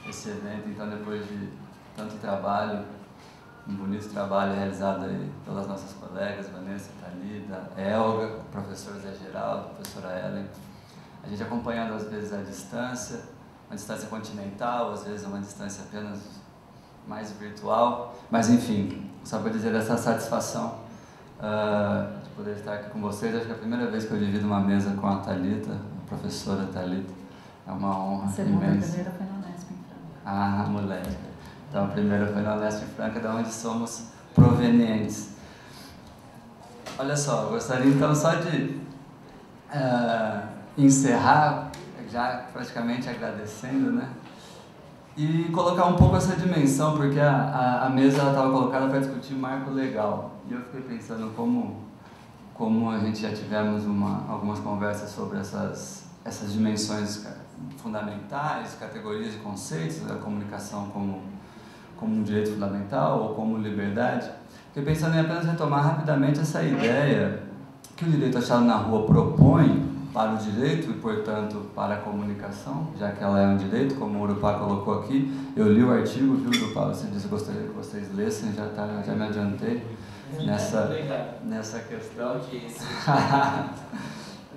esse evento. Então, depois de tanto trabalho, um bonito trabalho realizado aí pelas nossas colegas, Vanessa, Thalita, Elga, o professor Zé Geraldo, a professora Ellen, a gente acompanhando às vezes a distância, uma distância continental, às vezes uma distância apenas mais virtual, mas enfim, só para dizer dessa satisfação de poder estar aqui com vocês. Acho que é a primeira vez que eu divido uma mesa com a Thalita, a professora Thalita. É uma honra imensa. A primeira foi na Unesp em Franca. Ah, moleque. Então a primeira foi na Unesp em Franca, de onde somos provenientes. Olha só, eu gostaria então só de encerrar, já praticamente agradecendo, né? E colocar um pouco essa dimensão, porque a mesa estava colocada para discutir marco legal. E eu fiquei pensando como a gente já tivemos algumas conversas sobre essas dimensões fundamentais, categorias e conceitos, da comunicação como um direito fundamental ou como liberdade. Fiquei pensando em apenas retomar rapidamente essa ideia que o direito achado na rua propõe para o direito e, portanto, para a comunicação, já que ela é um direito, como o Urupá colocou aqui. Eu li o artigo, viu, Urupá? Você disse que gostaria que vocês lessem, já me adiantei nessa questão.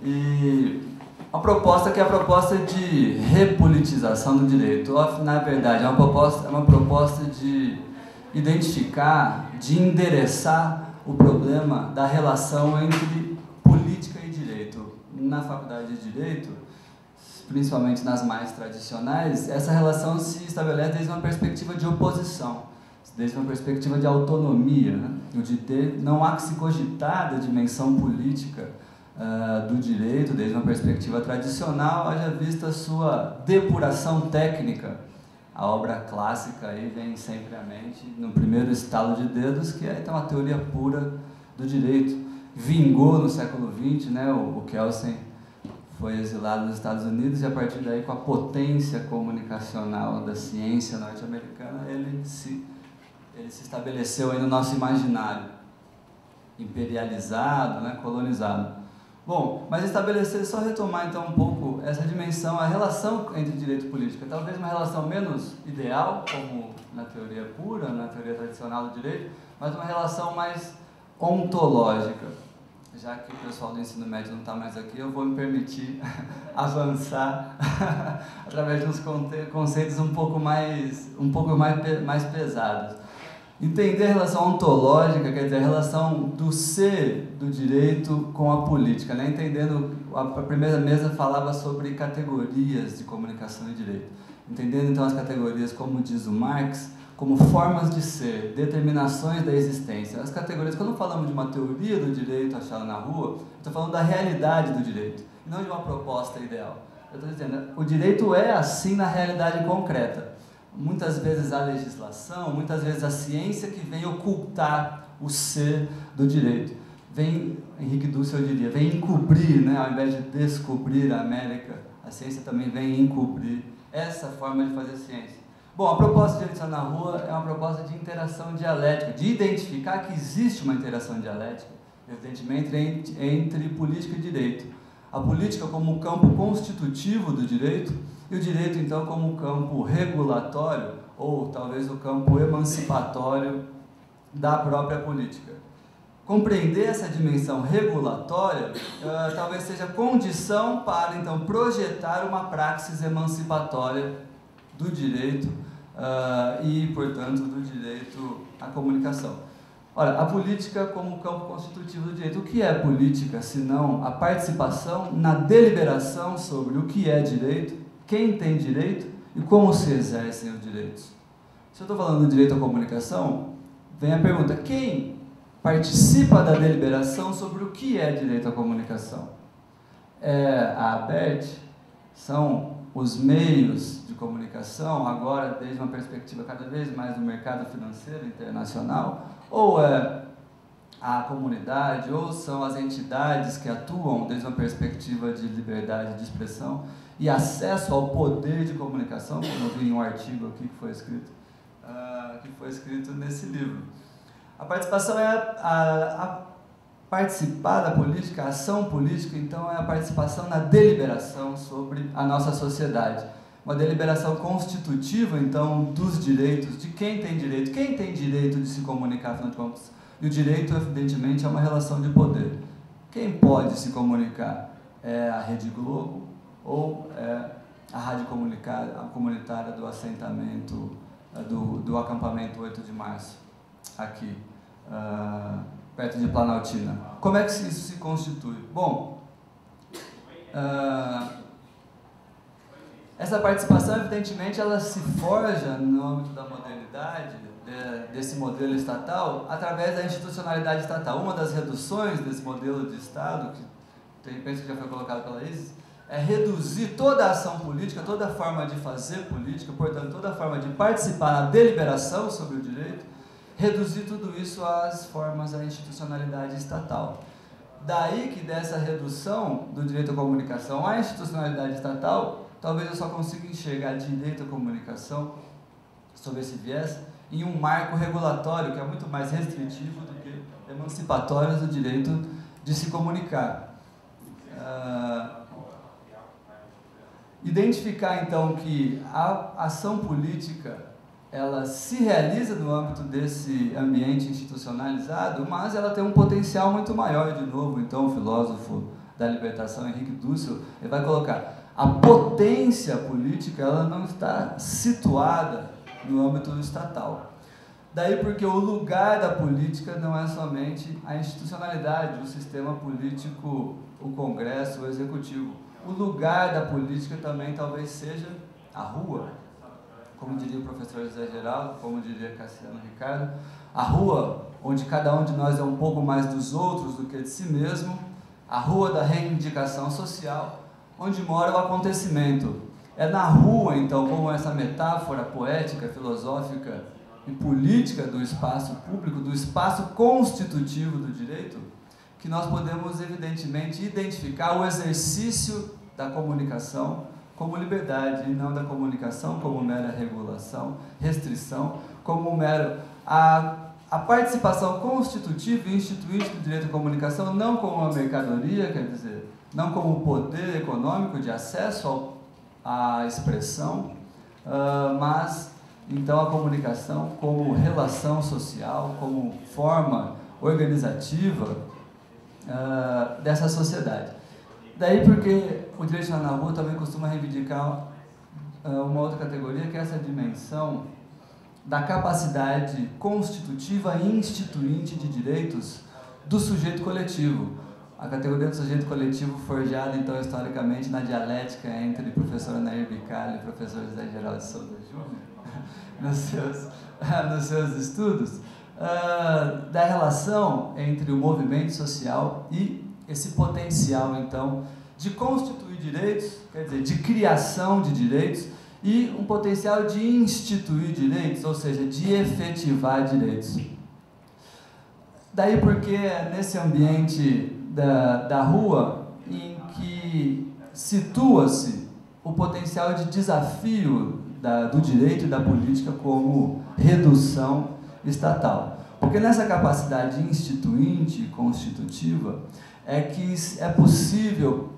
E uma proposta que é a proposta de repolitização do direito. Na verdade, é uma proposta de identificar, de endereçar o problema da relação entre política e direito. Na faculdade de Direito, principalmente nas mais tradicionais, essa relação se estabelece desde uma perspectiva de oposição, desde uma perspectiva de autonomia, né? Não há que se cogitar da dimensão política do direito, desde uma perspectiva tradicional, haja vista a sua depuração técnica. A obra clássica aí vem sempre à mente, no primeiro estalo de dedos, que é então a teoria pura do direito. Vingou no século XX, né? O Kelsen foi exilado nos Estados Unidos e a partir daí, com a potência comunicacional da ciência norte-americana, ele se estabeleceu aí no nosso imaginário, imperializado, né? Colonizado. Bom, mas estabelecer, só retomar então um pouco essa dimensão, a relação entre direito e política, talvez uma relação menos ideal, como na teoria pura, na teoria tradicional do direito, mas uma relação mais ontológica. Já que o pessoal do ensino médio não está mais aqui, eu vou me permitir avançar através de uns conceitos um pouco mais pesados. Entender a relação ontológica, quer dizer, a relação do ser do direito com a política, né? Entendendo, a primeira mesa falava sobre categorias de comunicação e direito. Entendendo então as categorias, como diz o Marx, como formas de ser, determinações da existência. As categorias, quando falamos de uma teoria do direito achada na rua, estou falando da realidade do direito, não de uma proposta ideal. Eu estou dizendo, o direito é assim na realidade concreta. Muitas vezes a legislação, muitas vezes a ciência que vem ocultar o ser do direito. Vem, Henrique Dussel diria, vem encobrir, né? Ao invés de descobrir a América, a ciência também vem encobrir essa forma de fazer ciência. Bom, a proposta de direito na rua é uma proposta de interação dialética, de identificar que existe uma interação dialética, evidentemente, entre política e direito. A política como campo constitutivo do direito e o direito, então, como campo regulatório ou talvez o campo emancipatório da própria política. Compreender essa dimensão regulatória talvez seja condição para, então, projetar uma praxis emancipatória do direito e, portanto, do direito à comunicação. Ora, a política como campo constitutivo do direito. O que é política, senão a participação na deliberação sobre o que é direito, quem tem direito e como se exercem os direitos? Se eu estou falando do direito à comunicação, vem a pergunta, quem participa da deliberação sobre o que é direito à comunicação? É a ABERT? São os meios de comunicação, agora desde uma perspectiva cada vez mais do mercado financeiro internacional, ou é a comunidade, ou são as entidades que atuam desde uma perspectiva de liberdade de expressão e acesso ao poder de comunicação, como eu vi em um artigo aqui que foi escrito nesse livro. A participação é participar da política, a ação política, então, é a participação na deliberação sobre a nossa sociedade. Uma deliberação constitutiva, então, dos direitos, de quem tem direito de se comunicar, afinal de contas. E o direito, evidentemente, é uma relação de poder. Quem pode se comunicar? É a Rede Globo ou é a rádio comunitária do assentamento, do acampamento 8 de março, aqui, perto de Planaltina. Como é que isso se constitui? Bom, essa participação, evidentemente, ela se forja no âmbito da modernidade, desse modelo estatal, através da institucionalidade estatal. Uma das reduções desse modelo de Estado, que penso que já foi colocado pela Isis, é reduzir toda a ação política, toda a forma de fazer política, portanto, toda a forma de participar na deliberação sobre o direito, reduzir tudo isso às formas da institucionalidade estatal. Daí que dessa redução do direito à comunicação à institucionalidade estatal, talvez eu só consiga enxergar direito à comunicação, sob esse viés, em um marco regulatório que é muito mais restritivo do que emancipatório do direito de se comunicar. Identificar, então, que a ação política ela se realiza no âmbito desse ambiente institucionalizado, mas ela tem um potencial muito maior, de novo. Então, o filósofo da libertação, Henrique Dussel, ele vai colocar a potência política, ela não está situada no âmbito estatal. Daí porque o lugar da política não é somente a institucionalidade, o sistema político, o Congresso, o Executivo. O lugar da política também talvez seja a rua, como diria o professor José Geraldo, como diria Cassiano Ricardo, a rua onde cada um de nós é um pouco mais dos outros do que de si mesmo, a rua da reivindicação social, onde mora o acontecimento. É na rua, então, como essa metáfora poética, filosófica e política do espaço público, do espaço constitutivo do direito, que nós podemos, evidentemente, identificar o exercício da comunicação como liberdade, e não da comunicação como mera regulação, restrição, como mero... A participação constitutiva e instituinte do direito à comunicação não como uma mercadoria, quer dizer, não como poder econômico de acesso à expressão, mas, então, a comunicação como relação social, como forma organizativa dessa sociedade. Daí porque o direito na rua também costuma reivindicar uma outra categoria, que é essa dimensão da capacidade constitutiva e instituinte de direitos do sujeito coletivo. A categoria do sujeito coletivo forjada, então, historicamente, na dialética entre o professor Anair Bicalho e o professor José Geraldo de Souza Júnior, nos seus estudos, da relação entre o movimento social e esse potencial, então, de constituir direitos, quer dizer, de criação de direitos, e um potencial de instituir direitos, ou seja, de efetivar direitos. Daí porque é nesse ambiente da rua em que situa-se o potencial de desafio do direito e da política como redução estatal. Porque nessa capacidade instituinte e constitutiva é que é possível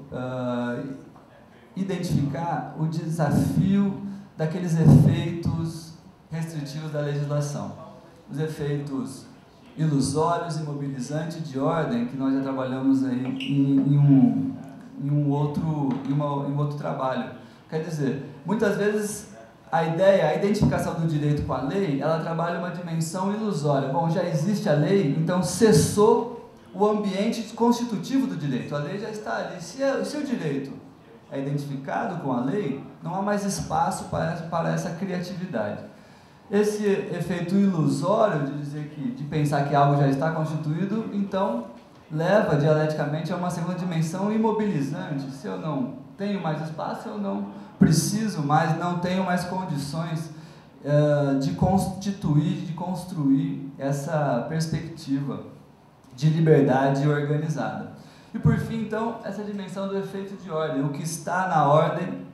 identificar o desafio daqueles efeitos restritivos da legislação. Os efeitos ilusórios e mobilizantes de ordem, que nós já trabalhamos aí em um outro trabalho. Quer dizer, muitas vezes a identificação do direito com a lei, ela trabalha uma dimensão ilusória. Bom, já existe a lei, então cessou o ambiente constitutivo do direito. A lei já está ali. Se o direito é identificado com a lei, não há mais espaço para essa criatividade. Esse efeito ilusório de pensar que algo já está constituído, então, leva dialeticamente a uma segunda dimensão imobilizante. Se eu não tenho mais espaço, eu não preciso mais, não tenho mais condições de constituir, de construir essa perspectiva de liberdade organizada. E por fim, então, essa dimensão do efeito de ordem. O que está na ordem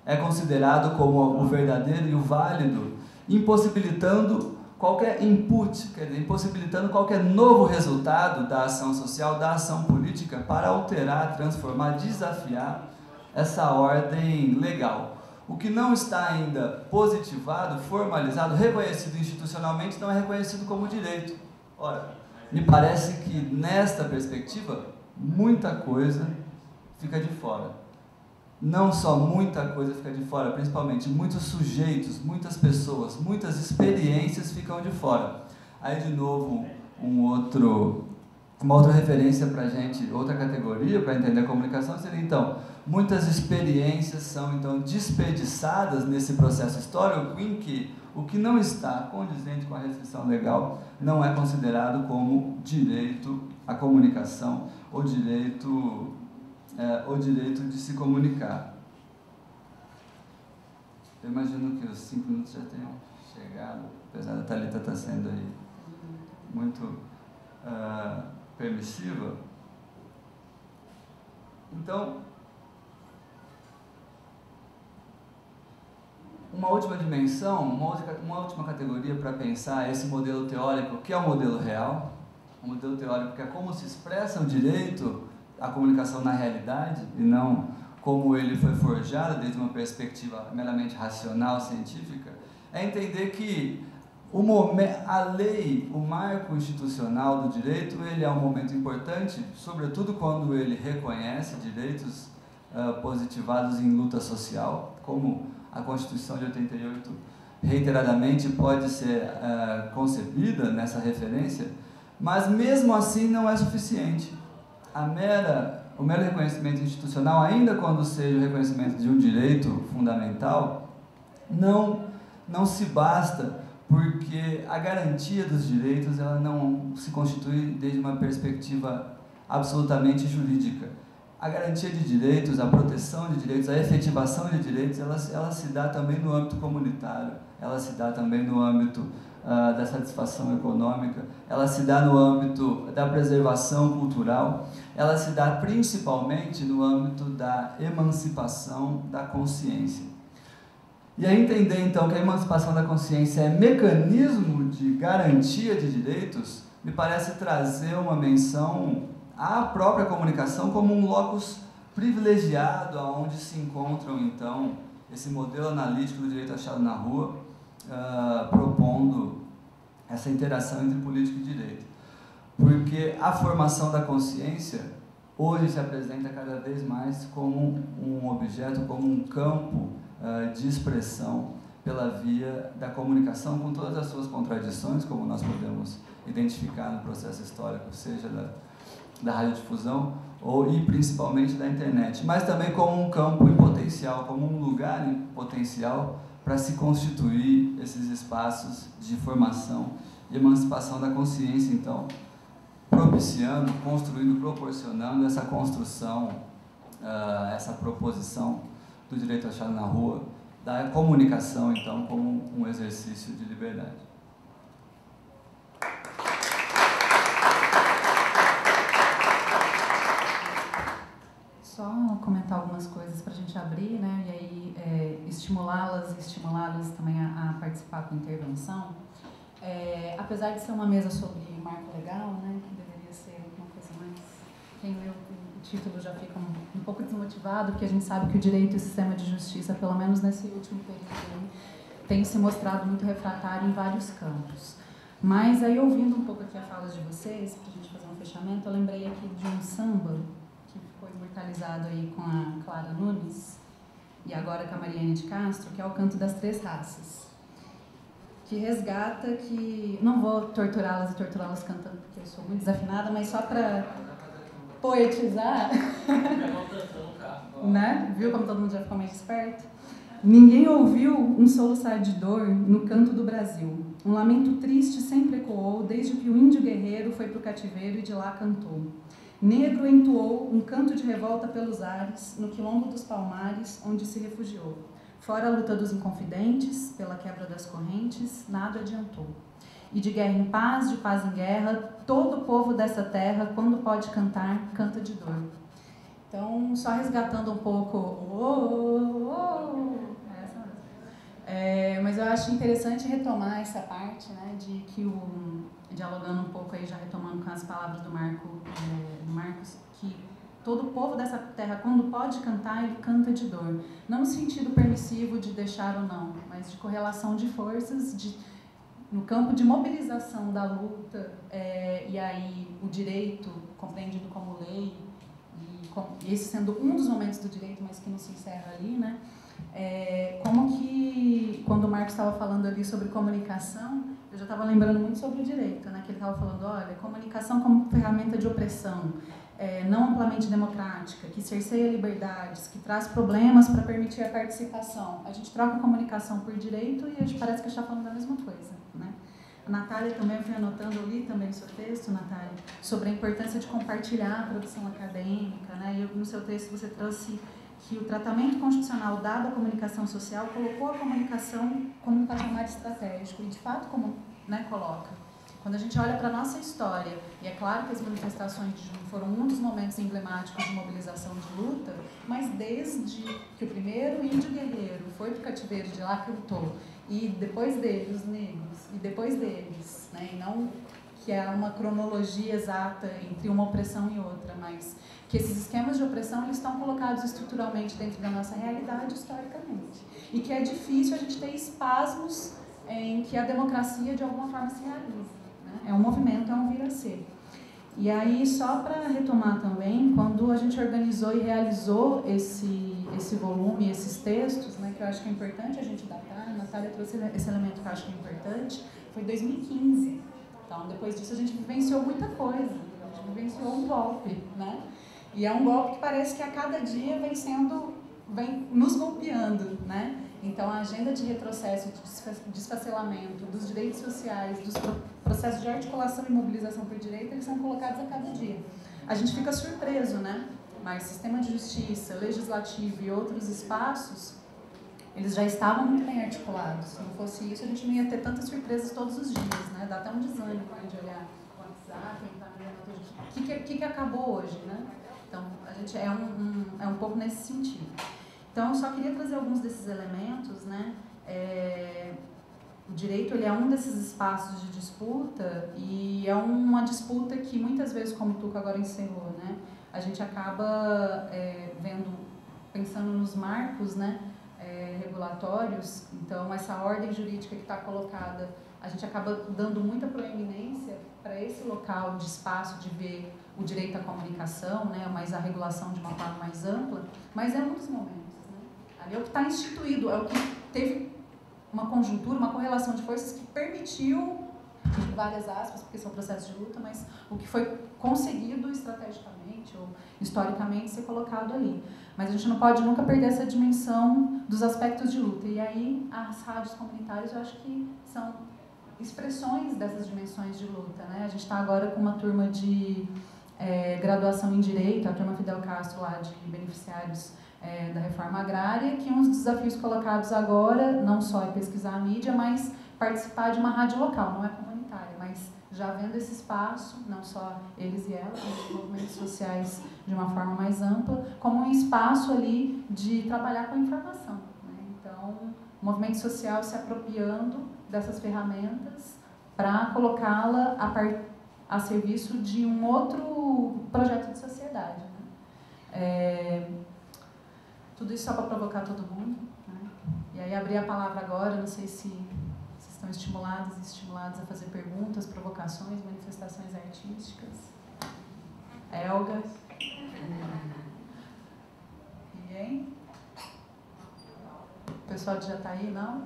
é considerado como o verdadeiro e o válido, impossibilitando qualquer input, quer dizer, impossibilitando qualquer novo resultado da ação social, da ação política, para alterar, transformar, desafiar essa ordem legal. O que não está ainda positivado, formalizado, reconhecido institucionalmente, não é reconhecido como direito. Ora, me parece que nesta perspectiva, muita coisa fica de fora. Não só muita coisa fica de fora, principalmente muitos sujeitos, muitas pessoas, muitas experiências ficam de fora. Aí, de novo, uma outra referência para a gente, outra categoria para entender a comunicação seria, então, muitas experiências são, então, desperdiçadas nesse processo histórico em que o que não está condizente com a restrição legal não é considerado como direito à comunicação ou direito o direito de se comunicar. Eu imagino que os 5 minutos já tenham chegado, apesar da Thalita estar sendo aí muito permissiva. Então, uma última dimensão, uma última categoria para pensar esse modelo teórico, que é o modelo real, um modelo teórico que é como se expressa o direito à comunicação na realidade, e não como ele foi forjado desde uma perspectiva meramente racional, científica, é entender que a lei, o marco institucional do direito, ele é um momento importante, sobretudo quando ele reconhece direitos positivados em luta social, como a Constituição de 88 reiteradamente pode ser concebida nessa referência, mas mesmo assim não é suficiente. O mero reconhecimento institucional, ainda quando seja o reconhecimento de um direito fundamental, não se basta, porque a garantia dos direitos ela não se constitui desde uma perspectiva absolutamente jurídica. A garantia de direitos, a proteção de direitos, a efetivação de direitos, ela se dá também no âmbito comunitário, ela se dá também no âmbito da satisfação econômica, ela se dá no âmbito da preservação cultural, ela se dá principalmente no âmbito da emancipação da consciência. E aí entender então que a emancipação da consciência é mecanismo de garantia de direitos, me parece trazer uma menção à própria comunicação como um locus privilegiado, onde se encontram então esse modelo analítico do direito achado na rua, propondo essa interação entre política e direito. Porque a formação da consciência hoje se apresenta cada vez mais como um objeto, como um campo de expressão pela via da comunicação, com todas as suas contradições, como nós podemos identificar no processo histórico, seja da radiodifusão e principalmente da internet, mas também como um campo em potencial, como um lugar em potencial para se constituir esses espaços de formação e emancipação da consciência, então, propiciando, construindo, proporcionando essa construção, essa proposição do direito achado na rua, da comunicação, então, como um exercício de liberdade. Só comentar algumas coisas para a gente abrir, né? E aí estimulá-las e estimulá-los também a participar com intervenção. Apesar de ser uma mesa sobre marco legal, né? Que deveria ser uma coisa mais... Quem leu o título já fica um pouco desmotivado, porque a gente sabe que o direito e o sistema de justiça, pelo menos nesse último período, tem se mostrado muito refratário em vários campos. Mas aí, ouvindo um pouco aqui a fala de vocês, para a gente fazer um fechamento, eu lembrei aqui de um samba que foi imortalizado aí com a Clara Nunes e agora com a Mariane de Castro, que é o Canto das Três Raças, que resgata que... Não vou torturá-las e torturá-las cantando, porque eu sou muito desafinada, mas só para poetizar, né? Viu como todo mundo já ficou mais esperto? Ninguém ouviu um soluçar de dor no canto do Brasil. Um lamento triste sempre ecoou desde que o índio guerreiro foi para o cativeiro e de lá cantou. Negro entoou um canto de revolta pelos ares, no quilombo dos Palmares, onde se refugiou. Fora a luta dos inconfidentes, pela quebra das correntes, nada adiantou. E de guerra em paz, de paz em guerra, todo o povo dessa terra, quando pode cantar, canta de dor. Então, só resgatando um pouco... mas eu acho interessante retomar essa parte, né, de que dialogando um pouco aí, já retomando com as palavras do Marcos, que todo o povo dessa terra, quando pode cantar, ele canta de dor. Não no sentido permissivo de deixar ou não, mas de correlação de forças, no campo de mobilização da luta, e aí o direito, compreendido como lei, e esse sendo um dos momentos do direito, mas que não se encerra ali, né? Como que, quando o Marcos estava falando ali sobre comunicação, eu já estava lembrando muito sobre o direito, né? Que ele estava falando, olha, comunicação como ferramenta de opressão, não amplamente democrática, que cerceia liberdades, que traz problemas para permitir a participação. A gente troca a comunicação por direito e a gente parece que está falando da mesma coisa, né? A Natália também, eu fui anotando, eu li também o seu texto, Natália, sobre a importância de compartilhar a produção acadêmica, né? E no seu texto você trouxe que o tratamento constitucional dado à comunicação social colocou a comunicação como um patamar estratégico, e de fato como, né, coloca. Quando a gente olha para a nossa história, e é claro que as manifestações de junho foram um dos momentos emblemáticos de mobilização de luta, mas desde que o primeiro índio guerreiro foi para o cativeiro de lá que lutou, e depois dele, os negros, e depois deles, né, e não que é uma cronologia exata entre uma opressão e outra, mas que esses esquemas de opressão eles estão colocados estruturalmente dentro da nossa realidade historicamente, e que é difícil a gente ter espasmos em que a democracia de alguma forma se realiza. É um movimento, é um vir a ser. E aí, só para retomar também, quando a gente organizou e realizou esse volume, esses textos, né, que eu acho que é importante a gente datar, a Natália trouxe esse elemento que eu acho que é importante, foi 2015. Então, depois disso, a gente vivenciou muita coisa. A gente vivenciou um golpe, né? E é um golpe que parece que a cada dia vem nos golpeando, né? Então, a agenda de retrocesso, de desfacelamento dos direitos sociais, dos processos de articulação e mobilização por direito, eles são colocados a cada dia. A gente fica surpreso, né? Mas sistema de justiça, legislativo e outros espaços, eles já estavam muito bem articulados. Se não fosse isso, a gente não ia ter tantas surpresas todos os dias, né? Dá até um desânimo de olhar o WhatsApp, o que acabou hoje, né? Então, a gente é um pouco nesse sentido. Então, eu só queria trazer alguns desses elementos, né? O direito ele é um desses espaços de disputa e é uma disputa que muitas vezes, como o Tuca agora encerrou, né? A gente acaba pensando nos marcos, né? Regulatórios. Então, essa ordem jurídica que está colocada, a gente acaba dando muita proeminência para esse local de espaço de ver o direito à comunicação, né? Mas a regulação de uma forma mais ampla, mas é um dos momentos. Ali é o que está instituído, é o que teve uma conjuntura, uma correlação de forças que permitiu, várias aspas, porque são processos de luta, mas o que foi conseguido estrategicamente ou historicamente ser colocado ali. Mas a gente não pode nunca perder essa dimensão dos aspectos de luta. E aí as rádios comunitárias eu acho que são expressões dessas dimensões de luta, né? A gente está agora com uma turma de graduação em Direito, a turma Fidel Castro lá de beneficiários da reforma agrária, que um dos desafios colocados agora, não só é pesquisar a mídia, mas participar de uma rádio local, não é comunitária, mas já vendo esse espaço, não só eles e elas, mas movimentos sociais de uma forma mais ampla, como um espaço ali de trabalhar com a informação, né? Então, o movimento social se apropriando dessas ferramentas para colocá-la a serviço de um outro projeto de sociedade, né? Tudo isso só para provocar todo mundo, né? E aí abrir a palavra agora, não sei se vocês estão estimulados e estimulados a fazer perguntas, provocações, manifestações artísticas. Elga? Ninguém? O pessoal de Jataí, não?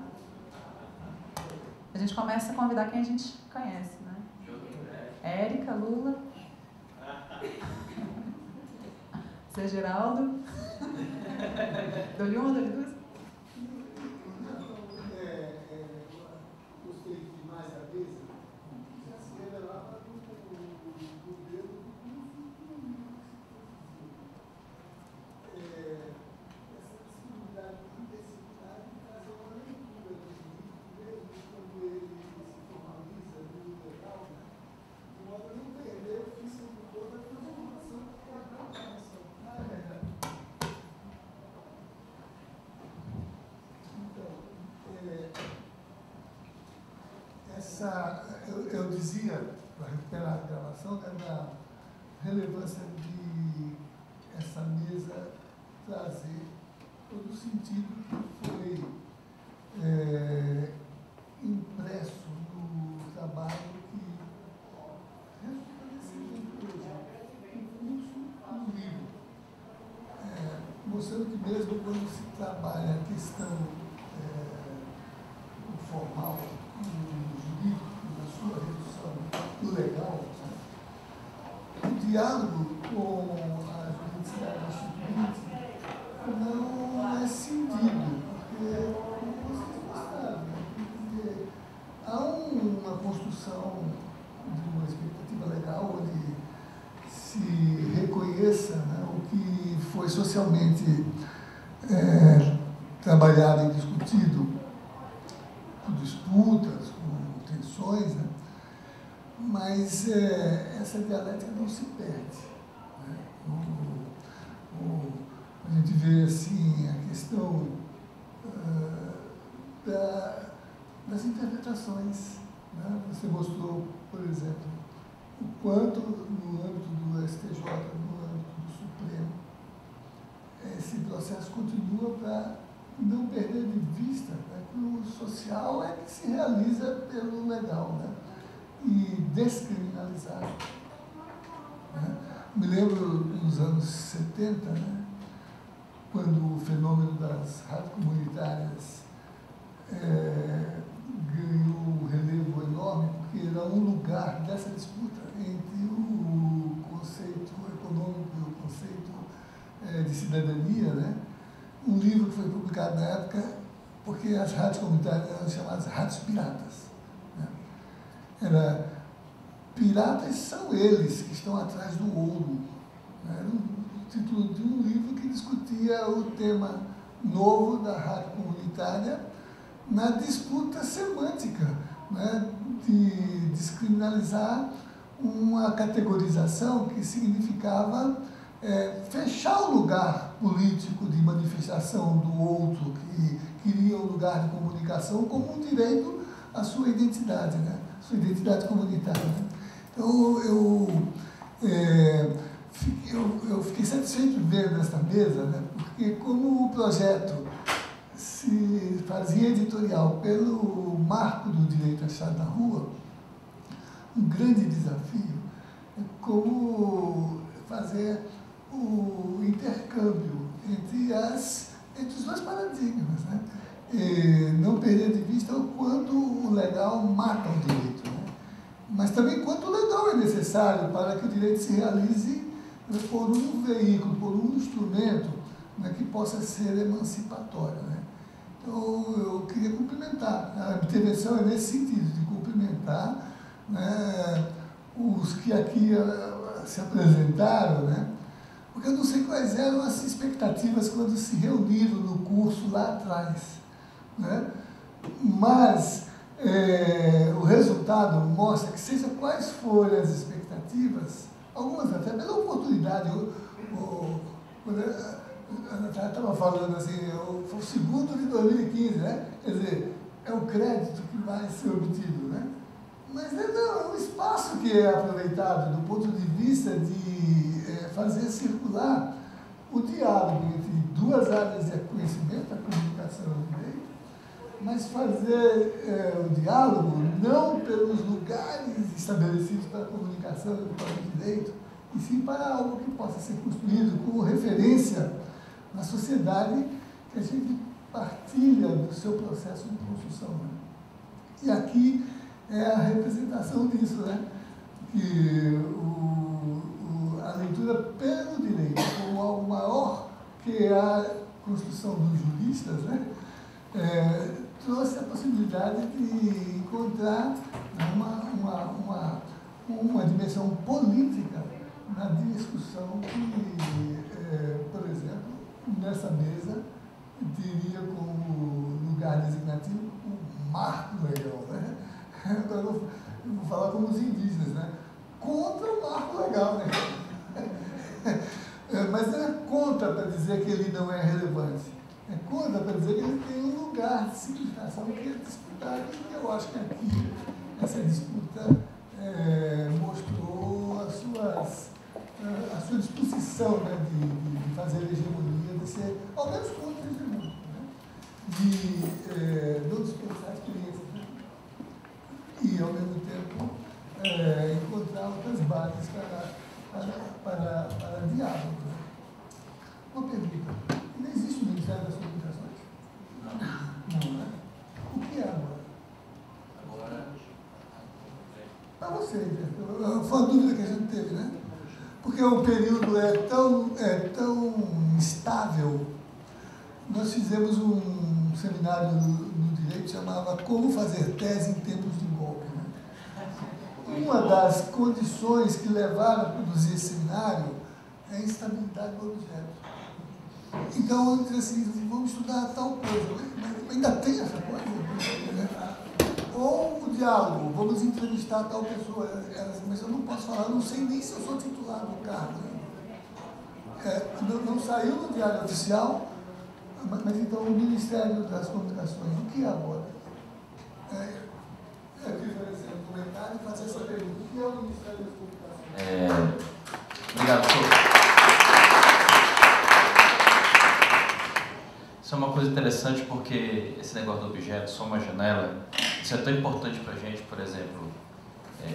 A gente começa a convidar quem a gente conhece, né? Érica, Lula. Zé Geraldo. Dou-lhe uma, dou-lhe duas? Gostei demais da mesa. Já se revelava no governo essa possibilidade de intensificar e trazer uma leitura do jurídico, mesmo quando ele se formaliza no legal, de modo a não perder o físico toda a transformação que é a transformação. Eu dizia, para recuperar a gravação, da relevância de essa mesa trazer todo o sentido que foi impresso no trabalho que resulta desse livro hoje, o curso do livro, mostrando que mesmo quando se trabalha a questão formal, jurídico, na sua redução do legal, o diálogo com a juridicidade instituinte não é cindido, porque, como vocês mostraram, há uma construção conheça, né, o que foi socialmente trabalhado e discutido por disputas, por tensões, né? Mas essa dialética não se perde. Né? A gente vê assim, a questão das interpretações. Né? Você mostrou, por exemplo, o quanto no âmbito do STJ, no âmbito do Supremo, esse processo continua para não perder de vista, né, que o social é que se realiza pelo legal, né, e descriminalizar. Né. Me lembro nos anos 70, né, quando o fenômeno das rádios comunitárias ganhou um relevo enorme, porque era um lugar dessa disputa entre o conceito econômico e o conceito de cidadania, né? Um livro que foi publicado na época, porque as rádios comunitárias eram chamadas rádios piratas. Né? Piratas são eles que estão atrás do ouro. Né? Era o título de um livro que discutia o tema novo da rádio comunitária na disputa semântica, né? De descriminalizar uma categorização que significava fechar o lugar político de manifestação do outro, que queria um lugar de comunicação como um direito à sua identidade, né? Sua identidade comunitária. Né? Então, eu fiquei satisfeito de ver nesta mesa, né? Porque como o projeto se fazia editorial pelo marco do direito achado na rua, um grande desafio é como fazer o intercâmbio entre os dois paradigmas, né? E não perder de vista o quanto o legal mata o direito, né? Mas também quanto o legal é necessário para que o direito se realize por um veículo, por um instrumento, né, que possa ser emancipatório, né? Então, eu queria cumprimentar. A intervenção é nesse sentido, de cumprimentar, né, os que aqui se apresentaram, né? Porque eu não sei quais eram as expectativas quando se reuniram no curso lá atrás, né? Mas o resultado mostra que, seja quais forem as expectativas, algumas até pela oportunidade, quando a Natália estava falando assim, foi o segundo de 2015, né? Quer dizer, é o crédito que vai ser obtido, né? Mas não, é um espaço que é aproveitado do ponto de vista de fazer circular o diálogo entre duas áreas de conhecimento, a comunicação e o direito, mas fazer o diálogo não pelos lugares estabelecidos para a comunicação e para o direito, e sim para algo que possa ser construído como referência na sociedade que a gente partilha do seu processo de construção. Né? E aqui é a representação disso, né? Que a leitura pelo direito como algo maior que a construção dos juristas, né? Trouxe a possibilidade de encontrar uma dimensão política na discussão que, por exemplo, nessa mesa, teria como lugar designativo o marco legal, né? Agora eu vou falar como os indígenas, né? Contra o marco legal, né? Mas não é contra para dizer que ele não é relevante. É contra para dizer que ele tem um lugar de significação que é disputado. E eu acho que aqui essa disputa mostrou a sua disposição, né, de fazer a hegemonia, de ser, ao menos contra a hegemonia, né? De não dispensar experiências, né? E, ao mesmo tempo, encontrar outras bases para diálogo. Né? Uma pergunta. Ainda existe o Ministério das Comunicações? Não, né? O que é agora? Agora... Para vocês, né? Foi uma dúvida que a gente teve, né? Porque o período é tão instável. Nós fizemos um seminário no direito que chamava Como Fazer Tese em Tempos de Golpe. Né? Uma das condições que levaram a produzir esse seminário é instabilidade do objeto. Então, eu digo assim, vamos estudar tal coisa. Mas ainda tem essa coisa? Né? Ou o diálogo, vamos entrevistar tal pessoa. Mas eu não posso falar, eu não sei nem se eu sou titular do cargo. Né? Não saiu no Diário Oficial, mas então o Ministério das Comunicações, o que é agora? Eu queria fazer um comentário e fazer essa pergunta. O que é o Ministério das Comunicações? Obrigado, professor. Isso é uma coisa interessante porque esse negócio do objeto, só uma janela, isso é tão importante para a gente. Por exemplo,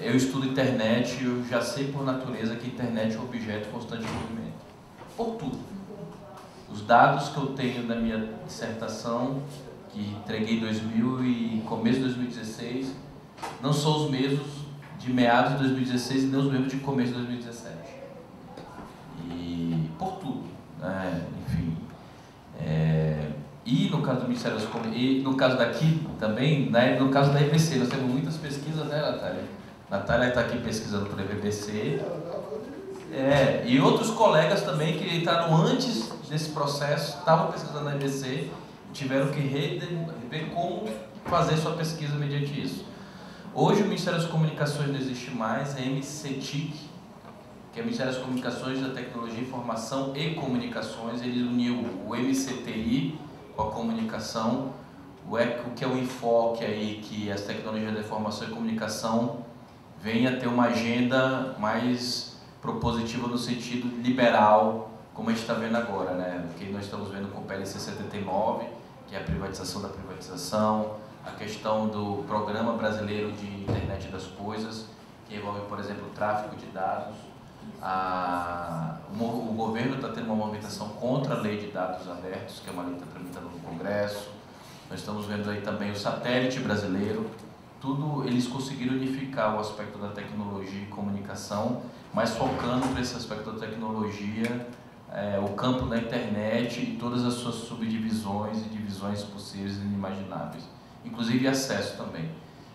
eu estudo internet e eu já sei por natureza que internet é um objeto em constante movimento. Por tudo. Os dados que eu tenho da minha dissertação, que entreguei em 2000 e começo de 2016, não são os mesmos de meados de 2016 e nem os mesmos de começo de 2017. E por tudo, né? Enfim. E no caso do Ministério das Comunicações, e no caso daqui também, né, no caso da EBC, nós temos muitas pesquisas, né, Natália? Natália está aqui pesquisando para a EBC. E outros colegas também que entraram antes desse processo, estavam pesquisando na EBC, tiveram que ver como fazer sua pesquisa mediante isso. Hoje o Ministério das Comunicações não existe mais, é MCTIC, que é o Ministério das Comunicações, da Tecnologia, Informação e Comunicações. Ele uniu o MCTI com a comunicação, o que é o enfoque aí, que as tecnologias da informação e comunicação venham a ter uma agenda mais propositiva no sentido liberal, como a gente está vendo agora, né? O que nós estamos vendo com o PLC 79, que é a privatização da privatização, a questão do Programa Brasileiro de Internet das Coisas, que envolve, por exemplo, o tráfego de dados. O governo está tendo uma movimentação contra a Lei de Dados Abertos, que é uma lei que está tramitando no Congresso. Nós estamos vendo aí também o satélite brasileiro. Tudo eles conseguiram unificar o aspecto da tecnologia e comunicação, mas focando para esse aspecto da tecnologia, o campo da internet e todas as suas subdivisões e divisões possíveis e inimagináveis, inclusive acesso também.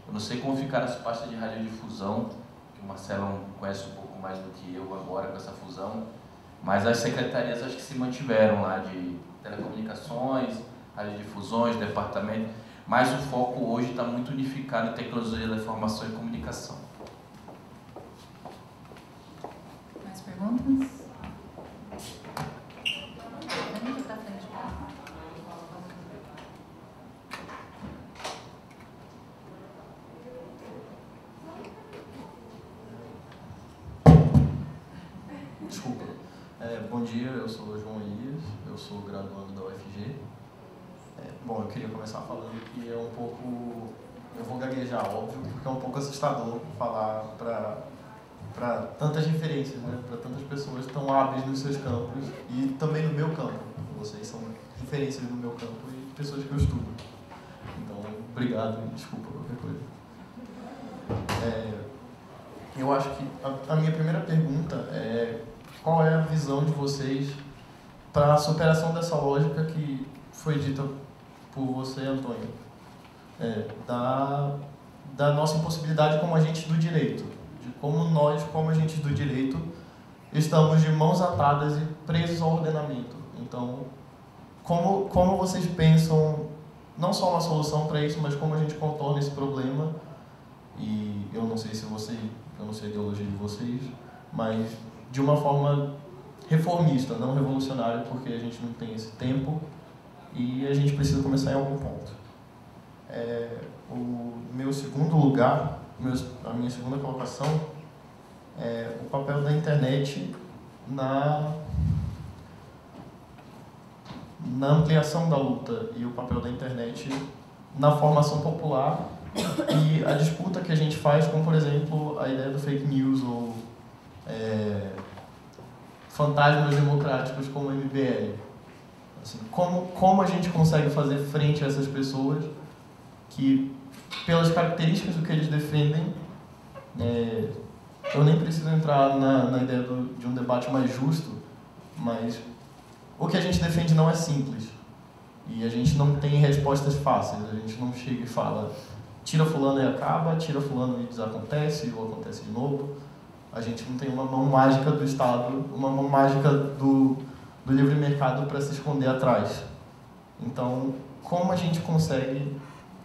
Eu não sei como ficaram as pastas de radiodifusão, que o Marcelo conhece um pouco mais do que eu agora com essa fusão, mas as secretarias acho que se mantiveram lá de telecomunicações, radiodifusões, departamento, mas o foco hoje está muito unificado em tecnologia da informação e comunicação. Mais perguntas? Desculpa. Bom dia, eu sou o João Elias, eu sou graduando da UFG. Bom, eu queria começar falando que é um pouco, eu vou gaguejar, óbvio, porque é um pouco assustador falar para tantas referências, né? Para tantas pessoas tão hábeis nos seus campos e também no meu campo. Vocês são referências no meu campo e pessoas que eu estudo. Então, obrigado e desculpa qualquer coisa. Eu acho que a minha primeira pergunta é qual é a visão de vocês para a superação dessa lógica que foi dita por você, Antônio, da nossa impossibilidade como agentes do direito, de como nós, como agentes do direito, estamos de mãos atadas e presos ao ordenamento. Então, como vocês pensam, não só uma solução para isso, mas como a gente contorna esse problema? E eu não sei se eu não sei a ideologia de vocês, mas de uma forma reformista, não revolucionária, porque a gente não tem esse tempo e a gente precisa começar em algum ponto. O meu segundo lugar, a minha segunda colocação é o papel da internet na ampliação da luta e o papel da internet na formação popular e a disputa que a gente faz com, por exemplo, a ideia do fake news ou fantasmas democráticos como o MBL. Assim, como a gente consegue fazer frente a essas pessoas que, pelas características do que eles defendem, eu nem preciso entrar na ideia de um debate mais justo, mas o que a gente defende não é simples. E a gente não tem respostas fáceis. A gente não chega e fala, tira fulano e acaba, tira fulano e desacontece, ou acontece de novo. A gente não tem uma mão mágica do Estado, uma mão mágica do livre mercado para se esconder atrás. Então, como a gente consegue,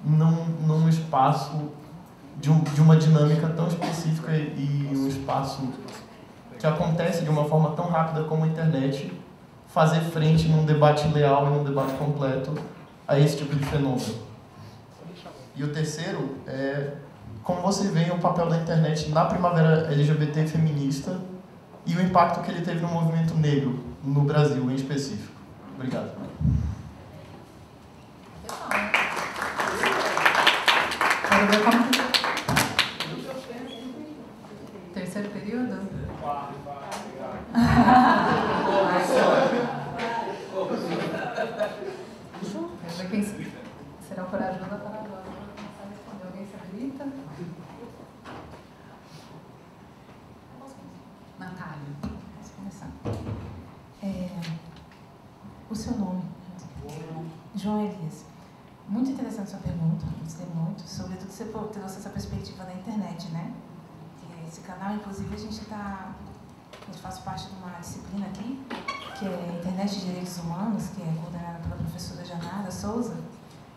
num espaço de uma dinâmica tão específica e um espaço que acontece de uma forma tão rápida como a internet, fazer frente num debate leal e num debate completo a esse tipo de fenômeno? E o terceiro é como você vê o papel da internet na primavera LGBT feminista e o impacto que ele teve no movimento negro no Brasil em específico. Obrigado. Quero ver como que... Terceiro período? Quero ver quem será o corajoso da palavra. Alguém se habilita? Natália. Vamos começar. O seu nome? João Elias. Muito interessante sua pergunta, gostei muito. Sobretudo você trouxe essa perspectiva da internet, né? Esse canal, inclusive, a gente faz parte de uma disciplina aqui, que é Internet de Direitos Humanos, que é coordenada pela professora Janara Souza.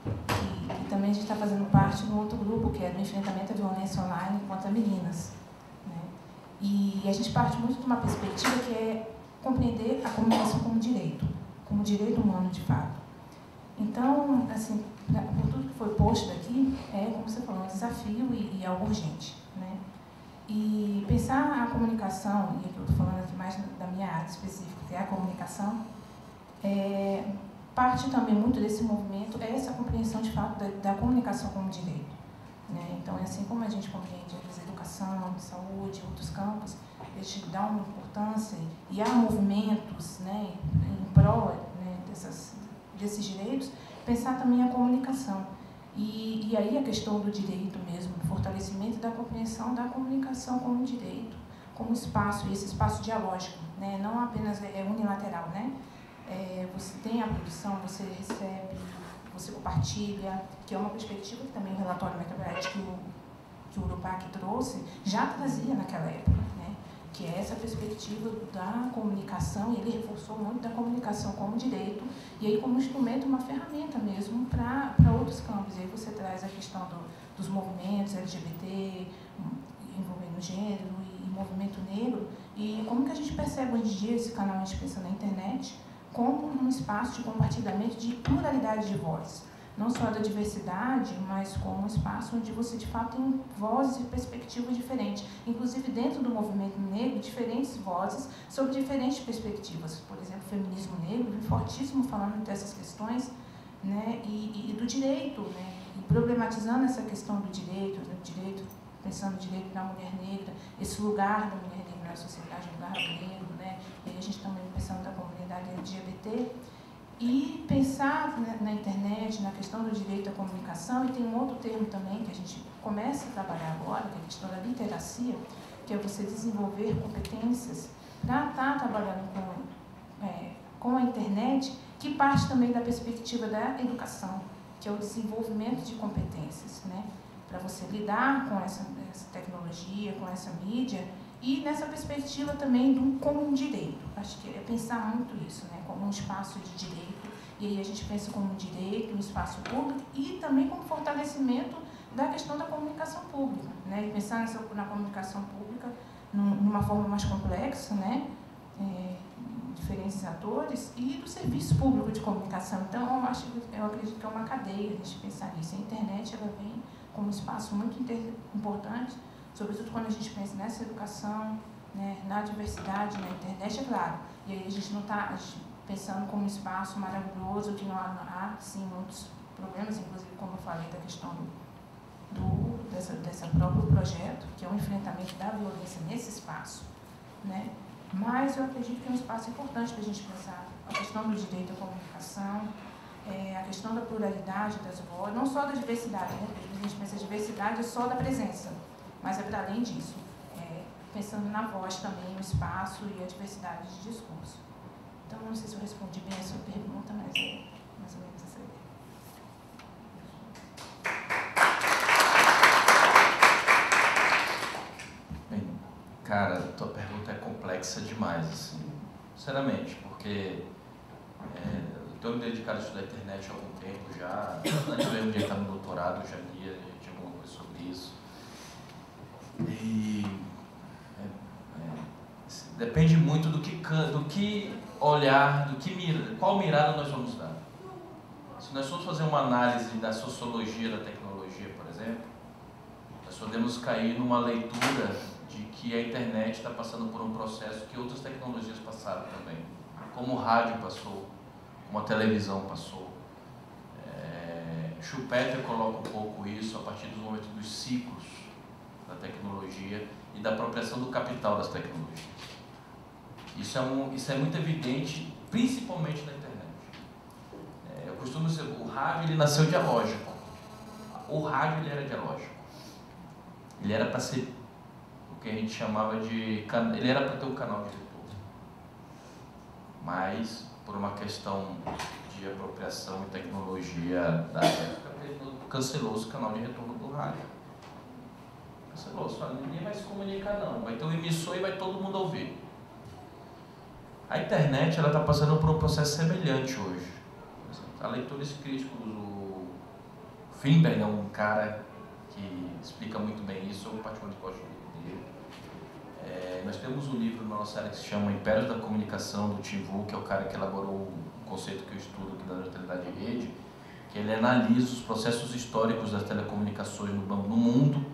E também a gente está fazendo parte de um outro grupo, que é do enfrentamento à violência online contra meninas. Né? E a gente parte muito de uma perspectiva que é compreender a comunicação como direito humano de fato. Então, assim, por tudo que foi posto aqui, como você falou, um desafio e algo urgente. Né? E pensar a comunicação, e eu estou falando aqui mais da minha área específica, que é a comunicação, parte também muito desse movimento é essa compreensão de fato da comunicação como direito. Né? Então, assim como a gente compreende a educação, saúde, outros campos, a gente dá uma importância e há movimentos, né, em prol, né, desses direitos, pensar também a comunicação. E aí a questão do direito mesmo, do fortalecimento da compreensão da comunicação como direito, como espaço, e esse espaço dialógico, né? Não apenas unilateral, né? Você tem a produção, você recebe, você compartilha, que é uma perspectiva que também o relatório Metabrat que o Urupac trouxe, já trazia naquela época, né? Que é essa perspectiva da comunicação, e ele reforçou muito da comunicação como direito, e aí como instrumento, uma ferramenta mesmo para outros campos. E aí você traz a questão dos movimentos LGBT, envolvendo gênero e movimento negro, e como que a gente percebe hoje em dia esse canal, a gente pensa na internet, como um espaço de compartilhamento de pluralidade de vozes. Não só da diversidade, mas como um espaço onde você, de fato, tem vozes e perspectivas diferentes. Inclusive, dentro do movimento negro, diferentes vozes sobre diferentes perspectivas. Por exemplo, o feminismo negro, fortíssimo falando dessas questões, né, e do direito, né, e problematizando essa questão do direito, pensando no direito da mulher negra, esse lugar da mulher negra na sociedade, o lugar do negro, né, e a gente também pensando da comunidade LGBT, e pensar na internet, na questão do direito à comunicação, e tem um outro termo também que a gente começa a trabalhar agora, que é a questão da literacia, que é você desenvolver competências para estar trabalhando com a internet, que parte também da perspectiva da educação, que é o desenvolvimento de competências, né? Para você lidar com essa tecnologia, com essa mídia, e nessa perspectiva também como um direito. Acho que é pensar muito isso, né? Como um espaço de direito, e aí a gente pensa como um direito, um espaço público, e também como fortalecimento da questão da comunicação pública, né? E pensar na comunicação pública numa forma mais complexa, né? Diferentes atores, e do serviço público de comunicação. Então, eu acredito que é uma cadeia a gente pensar nisso. A internet, ela vem como um espaço muito importante, sobretudo quando a gente pensa nessa educação, né, na diversidade, na internet, é claro. E aí a gente não está pensando como um espaço maravilhoso, que não há, sim, muitos problemas, inclusive, como eu falei, da questão desse próprio projeto, que é o enfrentamento da violência nesse espaço, né? Mas eu acredito que é um espaço importante para a gente pensar a questão do direito à comunicação, a questão da pluralidade das vozes, não só da diversidade, né? A gente pensa a diversidade é só da presença, mas é para além disso, pensando na voz também, no espaço e a diversidade de discurso. Então, não sei se eu respondi bem a sua pergunta, mas é mais ou menos essa ideia. Bem, cara, complexa demais, assim, sinceramente, porque eu tenho me dedicado a estudar a internet há algum tempo já, antes mesmo de entrar no doutorado, eu já lia, tinha alguma coisa sobre isso. E depende muito do que olhar, qual mirada nós vamos dar. Se nós formos fazer uma análise da sociologia da tecnologia, por exemplo, nós podemos cair numa leitura de que a internet está passando por um processo que outras tecnologias passaram também, como o rádio passou, como a televisão passou. Schumpeter coloca um pouco isso a partir do momento dos ciclos da tecnologia e da apropriação do capital das tecnologias. Isso é muito evidente, principalmente na internet. Eu costumo dizer, o rádio ele nasceu dialógico. O rádio ele era dialógico. Ele era para ser o que a gente chamava de... Ele era para ter um canal de retorno. Mas, por uma questão de apropriação e tecnologia da época, cancelou-se o canal de retorno do rádio. Cancelou-se. Ninguém vai se comunicar, não. Vai ter um emissor e vai todo mundo ouvir. A internet está passando por um processo semelhante hoje. Há leitores críticos, o Finberg é um cara que explica muito bem isso, eu particularmente gosto dele. Nós temos um livro na nossa área que se chama Impérios da Comunicação, do Tim Wu, que é o cara que elaborou um conceito que eu estudo aqui da neutralidade de rede, que ele analisa os processos históricos das telecomunicações no mundo,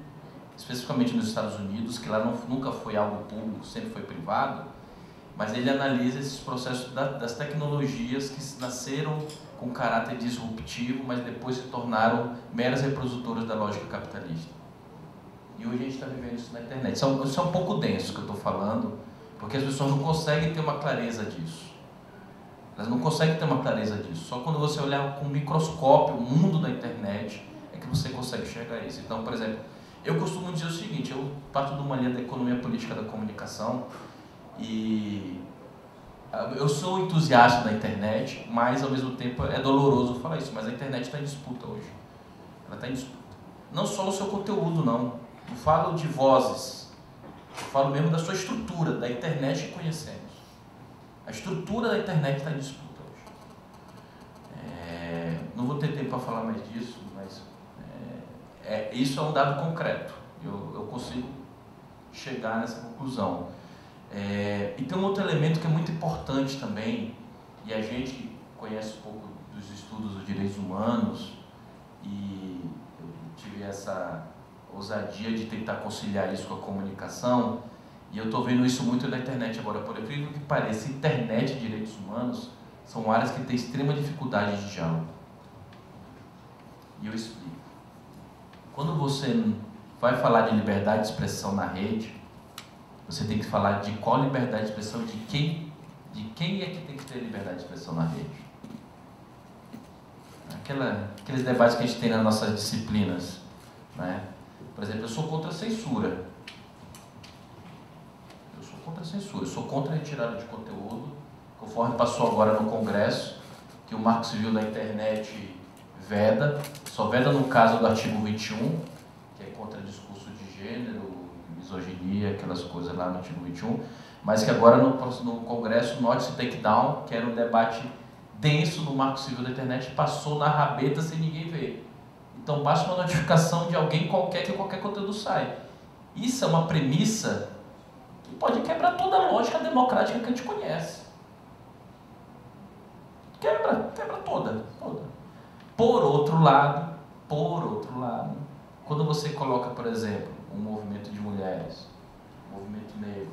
especificamente nos Estados Unidos, que lá nunca foi algo público, sempre foi privado, mas ele analisa esses processos das tecnologias que nasceram com caráter disruptivo, mas depois se tornaram meras reprodutoras da lógica capitalista. E hoje a gente está vivendo isso na internet. Isso é um pouco denso que eu estou falando, porque as pessoas não conseguem ter uma clareza disso. Elas não conseguem ter uma clareza disso. Só quando você olhar com um microscópio o mundo da internet é que você consegue enxergar isso. Então, por exemplo, eu costumo dizer o seguinte, eu parto de uma linha da economia política da comunicação e eu sou entusiasta da internet, mas ao mesmo tempo é doloroso falar isso, mas a internet está em disputa hoje. Ela está em disputa. Não só o seu conteúdo, não. Eu falo de vozes. Eu falo mesmo da sua estrutura, da internet que conhecemos. A estrutura da internet está em disputa hoje. Não vou ter tempo para falar mais disso, mas isso é um dado concreto. Eu consigo chegar nessa conclusão. E tem um outro elemento que é muito importante também, e a gente que conhece um pouco dos estudos dos direitos humanos, e eu tive essa ousadia de tentar conciliar isso com a comunicação, e eu estou vendo isso muito na internet agora, por incrível que pareça, internet e direitos humanos são áreas que têm extrema dificuldade de diálogo. E eu explico. Quando você vai falar de liberdade de expressão na rede, você tem que falar de qual liberdade de expressão, de quem é que tem que ter liberdade de expressão na rede. Aqueles debates que a gente tem nas nossas disciplinas, né? Por exemplo, eu sou contra a censura. Eu sou contra a retirada de conteúdo, conforme passou agora no Congresso, que o Marco Civil da Internet veda, só veda no caso do artigo 21, que é contra discurso de gênero, misoginia, aquelas coisas lá no artigo 21, mas que agora no Congresso Notice Takedown, que era um debate denso no Marco Civil da Internet, passou na rabeta sem ninguém ver. Então basta uma notificação de alguém qualquer que qualquer conteúdo sai. Isso é uma premissa que pode quebrar toda a lógica democrática que a gente conhece. Quebra toda. Por outro lado, quando você coloca, por exemplo, um movimento de mulheres, um movimento negro,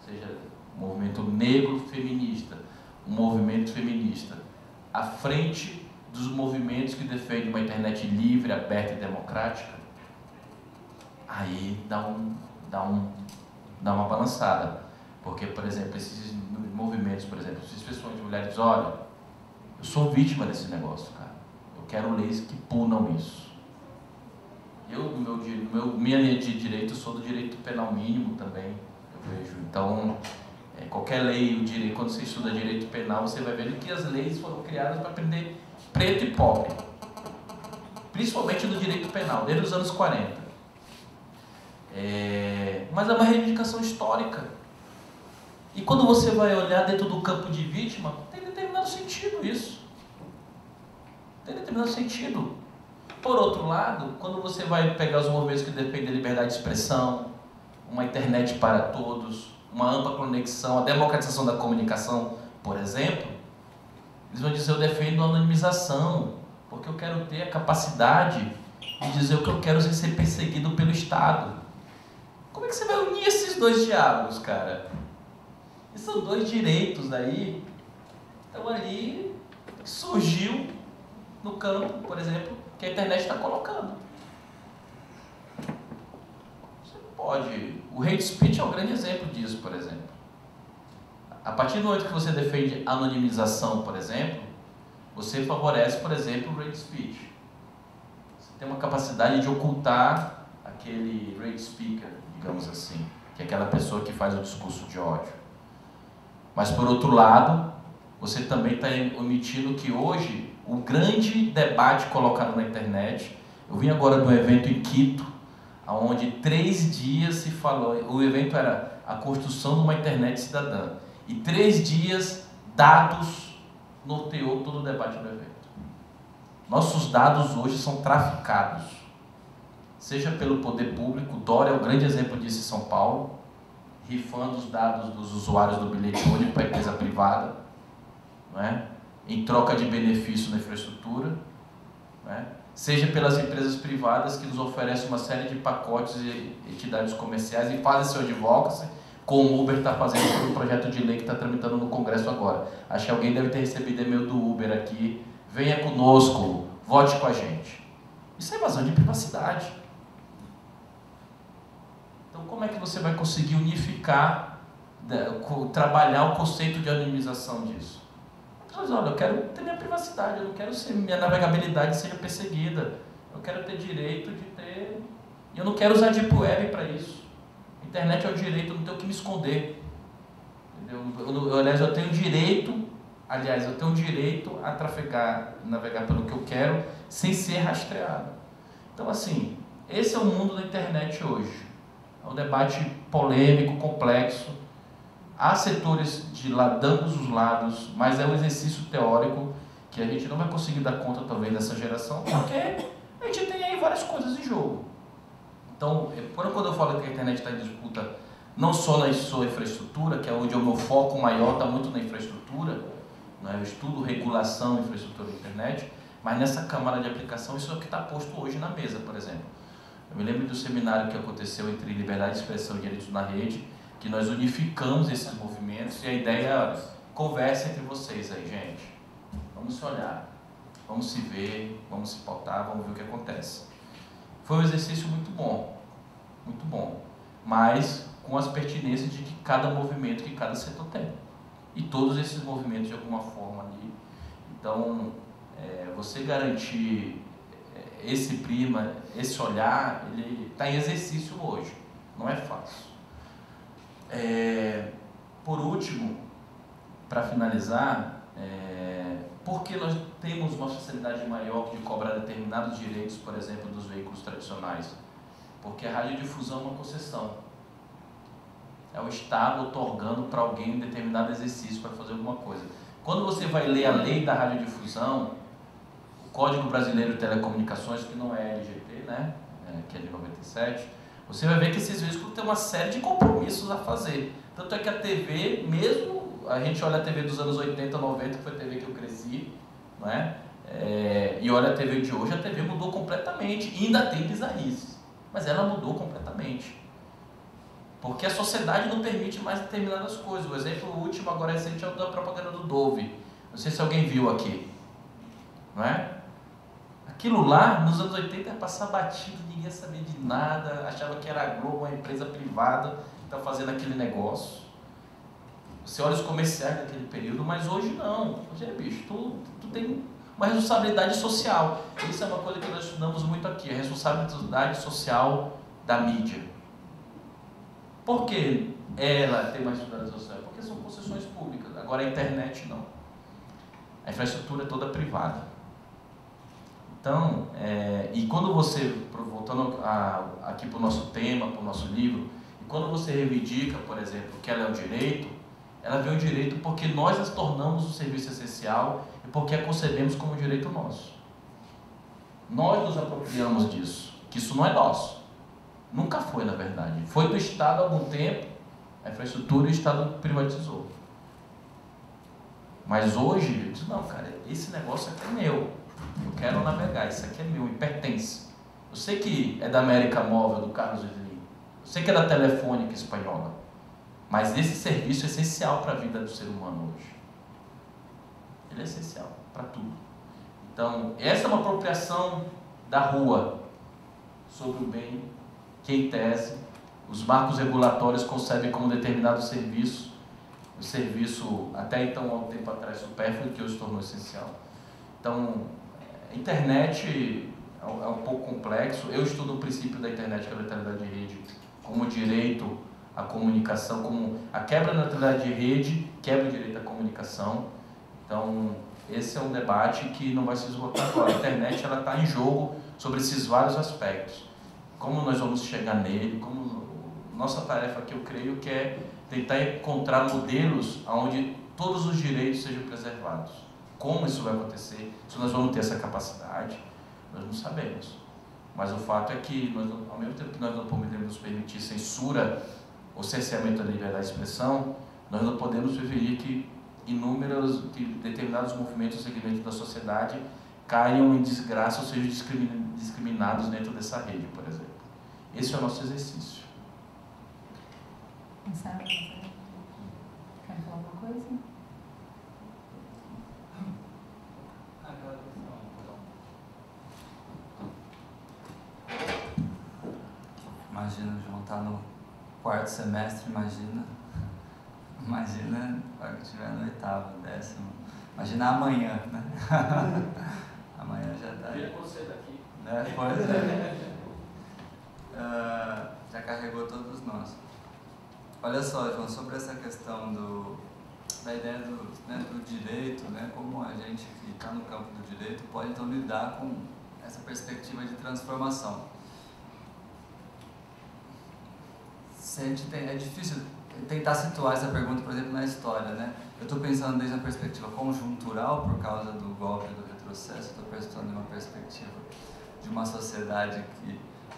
seja um movimento negro feminista, um movimento feminista, à frente dos movimentos que defendem uma internet livre, aberta e democrática, aí dá uma balançada. Porque, por exemplo, esses movimentos, por exemplo, essas pessoas de mulheres, olha, eu sou vítima desse negócio, cara. Eu quero leis que punam isso. Minha linha de direito, eu sou do direito penal mínimo também, eu vejo. Então, qualquer lei, quando você estuda direito penal, você vai vendo que as leis foram criadas para prender preto e pobre. Principalmente no direito penal, desde os anos 40. Mas é uma reivindicação histórica. E quando você vai olhar dentro do campo de vítima, tem determinado sentido isso. Tem determinado sentido. Por outro lado, quando você vai pegar os movimentos que defendem a liberdade de expressão, uma internet para todos, uma ampla conexão, a democratização da comunicação, por exemplo, eles vão dizer: eu defendo a anonimização, porque eu quero ter a capacidade de dizer o que eu quero sem ser perseguido pelo Estado. Como é que você vai unir esses dois diálogos, cara? E são dois direitos aí. Então ali surgiu no campo, por exemplo, que a internet está colocando. Você pode... O hate speech é um grande exemplo disso, por exemplo. A partir do momento que você defende anonimização, por exemplo, você favorece, por exemplo, o hate speech. Você tem uma capacidade de ocultar aquele hate speaker, digamos assim, que é aquela pessoa que faz o discurso de ódio. Mas, por outro lado, você também está omitindo que hoje o grande debate colocado na internet, eu vim agora de um evento em Quito, onde 3 dias se falou, o evento era a construção de uma internet cidadã, e 3 dias dados norteou todo o debate do evento. Nossos dados hoje são traficados, seja pelo poder público. Dória é um grande exemplo disso em São Paulo, rifando os dados dos usuários do bilhete único para a empresa privada, não é? Em troca de benefício na infraestrutura, né? Seja pelas empresas privadas que nos oferecem uma série de pacotes e entidades comerciais e fazem seu advocacy, como o Uber está fazendo com um projeto de lei que está tramitando no Congresso agora. Acho que alguém deve ter recebido e-mail do Uber aqui: venha conosco, vote com a gente. Isso é invasão de privacidade. Então, como é que você vai conseguir unificar, trabalhar o conceito de anonimização disso? Mas olha, eu quero ter minha privacidade, eu não quero que minha navegabilidade seja perseguida, eu quero ter direito de ter... E eu não quero usar Deep Web para isso. A internet é o direito, eu não tenho que me esconder. Entendeu? Aliás, eu tenho direito a trafegar, navegar pelo que eu quero, sem ser rastreado. Então, assim, esse é o mundo da internet hoje. É um debate polêmico, complexo. Há setores de ambos os lados, mas é um exercício teórico que a gente não vai conseguir dar conta talvez dessa geração, porque a gente tem aí várias coisas em jogo. Então, quando eu falo que a internet está em disputa não só na sua infraestrutura, que é onde o meu foco maior está muito na infraestrutura, né? Eu estudo regulação, infraestrutura da internet, mas nessa camada de aplicação isso é o que está posto hoje na mesa, por exemplo. Eu me lembro do seminário que aconteceu entre liberdade de expressão e direitos na rede, que nós unificamos esses movimentos, e a ideia é: conversa entre vocês aí, gente. Vamos se olhar, vamos se ver, vamos se pautar, vamos ver o que acontece. Foi um exercício muito bom, mas com as pertinências de que cada movimento, que cada setor tem. E todos esses movimentos de alguma forma ali. Então, você garantir esse clima, esse olhar, ele está em exercício hoje, não é fácil. Por último, para finalizar, porque nós temos uma facilidade maior de cobrar determinados direitos, por exemplo, dos veículos tradicionais? Porque a radiodifusão é uma concessão. É o Estado otorgando para alguém um determinado exercício para fazer alguma coisa. Quando você vai ler a lei da radiodifusão, o Código Brasileiro de Telecomunicações, que não é LGT, né? Que é de 97, você vai ver que esses veículos têm uma série de compromissos a fazer. Tanto é que a TV, mesmo a gente olha a TV dos anos 80, 90, que foi a TV que eu cresci, não é? E olha a TV de hoje, a TV mudou completamente. E ainda tem bizarrices, mas ela mudou completamente. Porque a sociedade não permite mais determinadas coisas. O exemplo último, agora recente, é o da propaganda do Dove. Não sei se alguém viu aqui. Não é? Aquilo lá, nos anos 80, ia passar batido, ninguém ia saber de nada, achava que era a Globo, uma empresa privada, que está fazendo aquele negócio. Você olha os comerciais daquele período, mas hoje não. Hoje bicho, tu tem uma responsabilidade social. Isso é uma coisa que nós estudamos muito aqui, a responsabilidade social da mídia. Por que ela tem mais responsabilidade social? Porque são concessões públicas. Agora a internet não. A infraestrutura é toda privada. Então, e quando você, voltando aqui para o nosso tema, para o nosso livro, e quando você reivindica, por exemplo, que ela é um direito, Ela vê o direito porque nós as tornamos um serviço essencial e porque a concebemos como direito nosso. Nós nos apropriamos disso, que isso não é nosso. Nunca foi, na verdade. Foi do Estado há algum tempo, a infraestrutura e o Estado privatizou. Mas hoje, eu disse, não, cara, esse negócio aqui é meu. Eu quero navegar, isso aqui é meu, me pertence. Eu sei que é da América Móvel, do Carlos Slim. Eu sei que é da Telefônica Espanhola. Mas esse serviço é essencial para a vida do ser humano hoje. Ele é essencial para tudo. Então, essa é uma apropriação da rua sobre o bem que, em tese, os marcos regulatórios concebem como determinado serviço, o serviço, até então, há um tempo atrás, supérfluo, que hoje se tornou essencial. Então, a internet é um pouco complexo. Eu estudo o princípio da internet, que é a neutralidade de rede, como direito à comunicação, como a quebra da neutralidade de rede, quebra o direito à comunicação. Então, esse é um debate que não vai se esgotar agora. A internet está em jogo sobre esses vários aspectos. Como nós vamos chegar nele, nossa tarefa aqui, eu creio, que é tentar encontrar modelos onde todos os direitos sejam preservados. Como isso vai acontecer? Se nós vamos ter essa capacidade, nós não sabemos. Mas o fato é que, nós, ao mesmo tempo que nós não podemos nos permitir censura ou cerceamento da liberdade de expressão, nós não podemos preferir que determinados movimentos ou segmentos da sociedade caiam em desgraça ou sejam discriminados dentro dessa rede, por exemplo. Esse é o nosso exercício. Quer falar alguma coisa? Imagina, João, tá no 4º semestre, imagina a hora que estiver no 8º, 10º. Imagina amanhã, né? Amanhã já tá. Queria você daqui. Né? Pois é. Já carregou todos nós. Olha só, João, sobre essa questão da ideia do direito, né? Como a gente que está no campo do direito pode então lidar com essa perspectiva de transformação. É difícil tentar situar essa pergunta, por exemplo, na história, né? Eu estou pensando desde uma perspectiva conjuntural, por causa do golpe do retrocesso, estou pensando em uma perspectiva de uma sociedade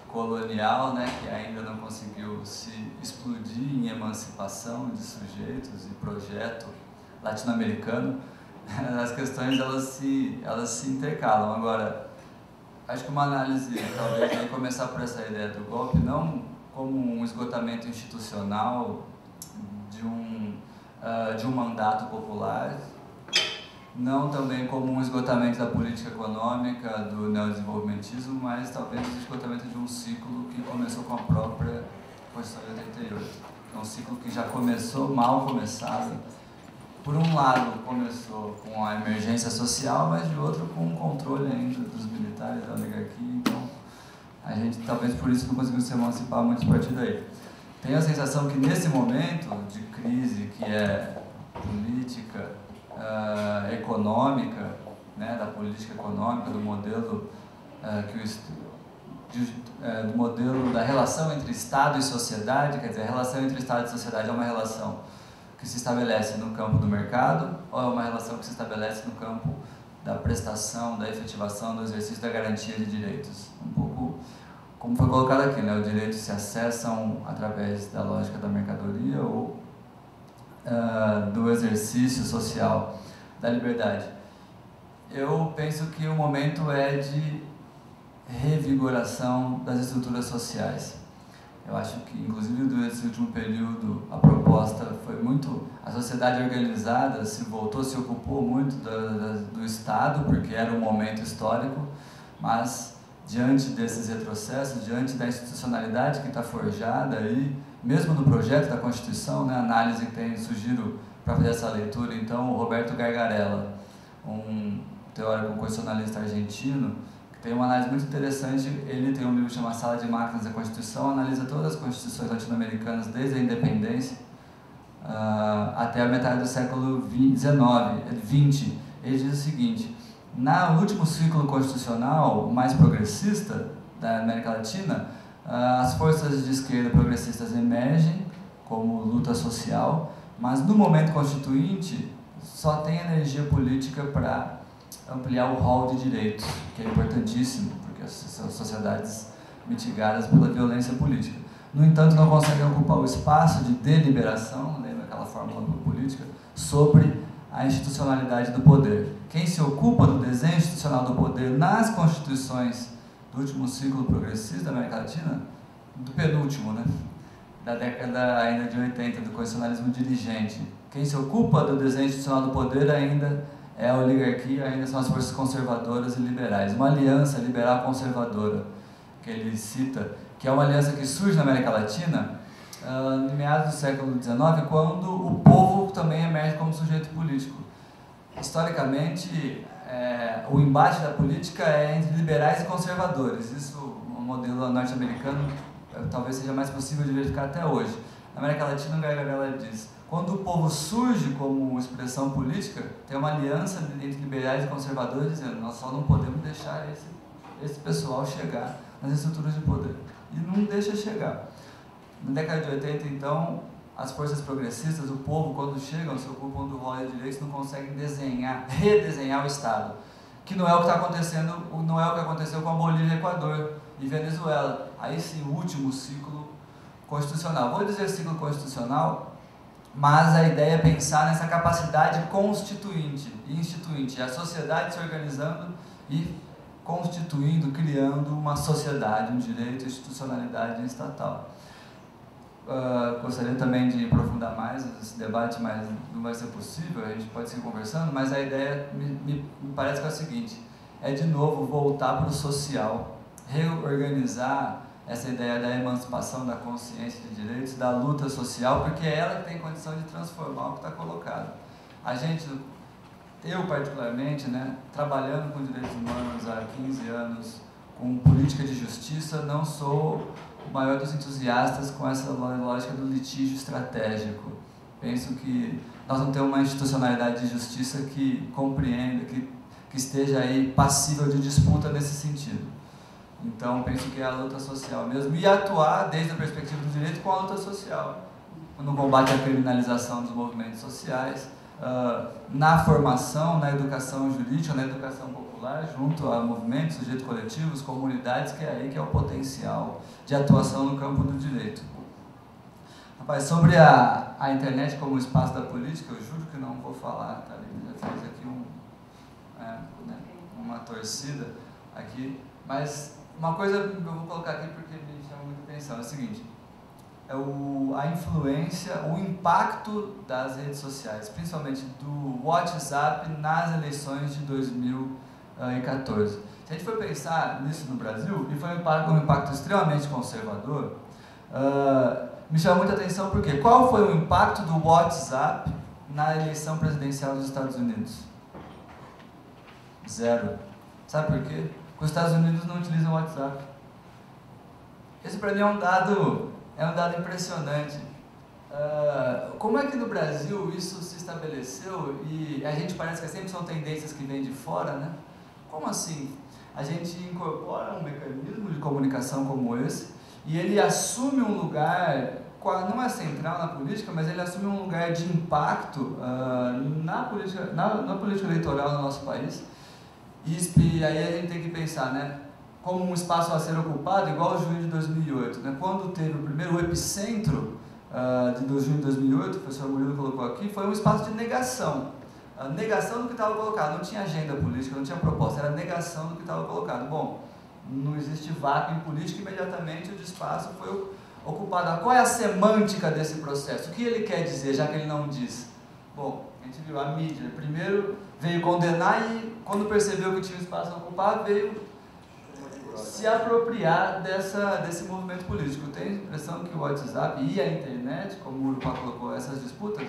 colonial, né, que ainda não conseguiu se explodir em emancipação de sujeitos e projeto latino-americano. As questões elas se intercalam. Agora, acho que uma análise, talvez, aí começar por essa ideia do golpe, não como um esgotamento institucional de um mandato popular, não também como um esgotamento da política econômica, do neodesenvolvimentismo, mas talvez o esgotamento de um ciclo que começou com a própria Constituição de 88. É um ciclo que já começou mal começado. Por um lado, começou com a emergência social, mas de outro com o controle ainda dos militares, da oligarquia. Então, a gente talvez por isso não conseguiu se emancipar muito a partir daí. Tenho a sensação que nesse momento de crise, que é política, econômica, né, da política econômica, do modelo do modelo da relação entre Estado e sociedade, quer dizer, a relação entre Estado e sociedade é uma relação que se estabelece no campo do mercado ou é uma relação que se estabelece no campo da prestação, da efetivação, do exercício da garantia de direitos? Um pouco como foi colocado aqui, né? Os direitos se acessam através da lógica da mercadoria ou do exercício social da liberdade. Eu penso que o momento é de revigoração das estruturas sociais. Eu acho que, inclusive, durante esse último período, a proposta foi muito... A sociedade organizada se ocupou muito do Estado, porque era um momento histórico, mas, diante desses retrocessos, diante da institucionalidade que está forjada aí, mesmo no projeto da Constituição, né, a análise que tem surgido para fazer essa leitura, então, o Roberto Gargarella, um teórico constitucionalista argentino, tem uma análise muito interessante. Ele tem um livro chamado Sala de Máquinas da Constituição, analisa todas as constituições latino-americanas desde a independência até a metade do século XX. Ele diz o seguinte: no último ciclo constitucional mais progressista da América Latina, as forças de esquerda progressistas emergem como luta social Mas no momento constituinte, só tem energia política para ampliar o rol de direitos, que é importantíssimo, porque são sociedades mitigadas pela violência política. No entanto, não conseguem ocupar o espaço de deliberação, lembra aquela fórmula política, sobre a institucionalidade do poder. Quem se ocupa do desenho institucional do poder nas constituições do último ciclo progressista da América Latina, do penúltimo, né? Da década ainda de 80, do constitucionalismo dirigente. Quem se ocupa do desenho institucional do poder ainda é a oligarquia, ainda são as forças conservadoras e liberais. Uma aliança liberal conservadora, que ele cita, que é uma aliança que surge na América Latina em meados do século XIX, quando o povo também emerge como sujeito político. Historicamente, o embate da política é entre liberais e conservadores. Isso, o modelo norte-americano, talvez seja mais possível de verificar até hoje. Na América Latina, o Gargamella diz: quando o povo surge como expressão política, tem uma aliança entre liberais e conservadores dizendo: nós só não podemos deixar esse pessoal chegar nas estruturas de poder. E não deixa chegar. Na década de 80, então, as forças progressistas, o povo, quando chegam, se ocupam do rol de direitos, não conseguem redesenhar o Estado. Que não é o que está acontecendo, não é o que aconteceu com a Bolívia, Equador e Venezuela. Aí sim, o último ciclo constitucional. Vou dizer ciclo constitucional, mas a ideia é pensar nessa capacidade constituinte e instituinte, a sociedade se organizando e constituindo, criando uma sociedade, um direito, institucionalidade estatal. Gostaria também de aprofundar mais esse debate, mas não vai ser possível, a gente pode seguir conversando, mas a ideia me parece que é a seguinte: é de novo voltar para o social, reorganizar essa ideia da emancipação da consciência de direitos, da luta social, porque é ela que tem condição de transformar o que está colocado. A gente, eu particularmente, né, trabalhando com direitos humanos há 15 anos, com política de justiça, não sou o maior dos entusiastas com essa lógica do litígio estratégico. Penso que nós não temos uma institucionalidade de justiça que compreenda, que esteja aí passível de disputa nesse sentido. Então, penso que é a luta social mesmo, e atuar desde a perspectiva do direito com a luta social, no combate à criminalização dos movimentos sociais, na formação, na educação jurídica, na educação popular, junto a movimentos, sujeitos coletivos, comunidades, que é aí que é o potencial de atuação no campo do direito. Rapaz, sobre a internet como espaço da política, eu juro que não vou falar, tá? Já fez aqui uma torcida aqui, mas uma coisa eu vou colocar aqui porque me chama muita atenção, é o seguinte: a influência, o impacto das redes sociais, principalmente do WhatsApp nas eleições de 2014. Se a gente for pensar nisso no Brasil, e foi um impacto extremamente conservador, me chama muita atenção porque qual foi o impacto do WhatsApp na eleição presidencial dos Estados Unidos? Zero. Sabe por quê? Porque os Estados Unidos não utilizam o WhatsApp. Esse para mim é um dado impressionante. Como é que no Brasil isso se estabeleceu e a gente parece que sempre são tendências que vêm de fora, né? Como assim? A gente incorpora um mecanismo de comunicação como esse e ele assume um lugar, não é central na política, mas ele assume um lugar de impacto na política eleitoral do nosso país. E aí a gente tem que pensar, né, como um espaço a ser ocupado, igual o junho de 2008. Né? Quando teve o primeiro epicentro de junho de 2008, o professor Murilo colocou aqui, foi um espaço de negação. A negação do que estava colocado, não tinha agenda política, não tinha proposta, era negação do que estava colocado. Bom, não existe vácuo em política, imediatamente o espaço foi ocupado. Qual é a semântica desse processo? O que ele quer dizer, já que ele não diz? Bom, a gente viu a mídia, primeiro veio condenar e quando percebeu que tinha um espaço a ocupar, veio se apropriar desse movimento político. Eu tenho a impressão que o WhatsApp e a internet, como o Urupá colocou, essas disputas,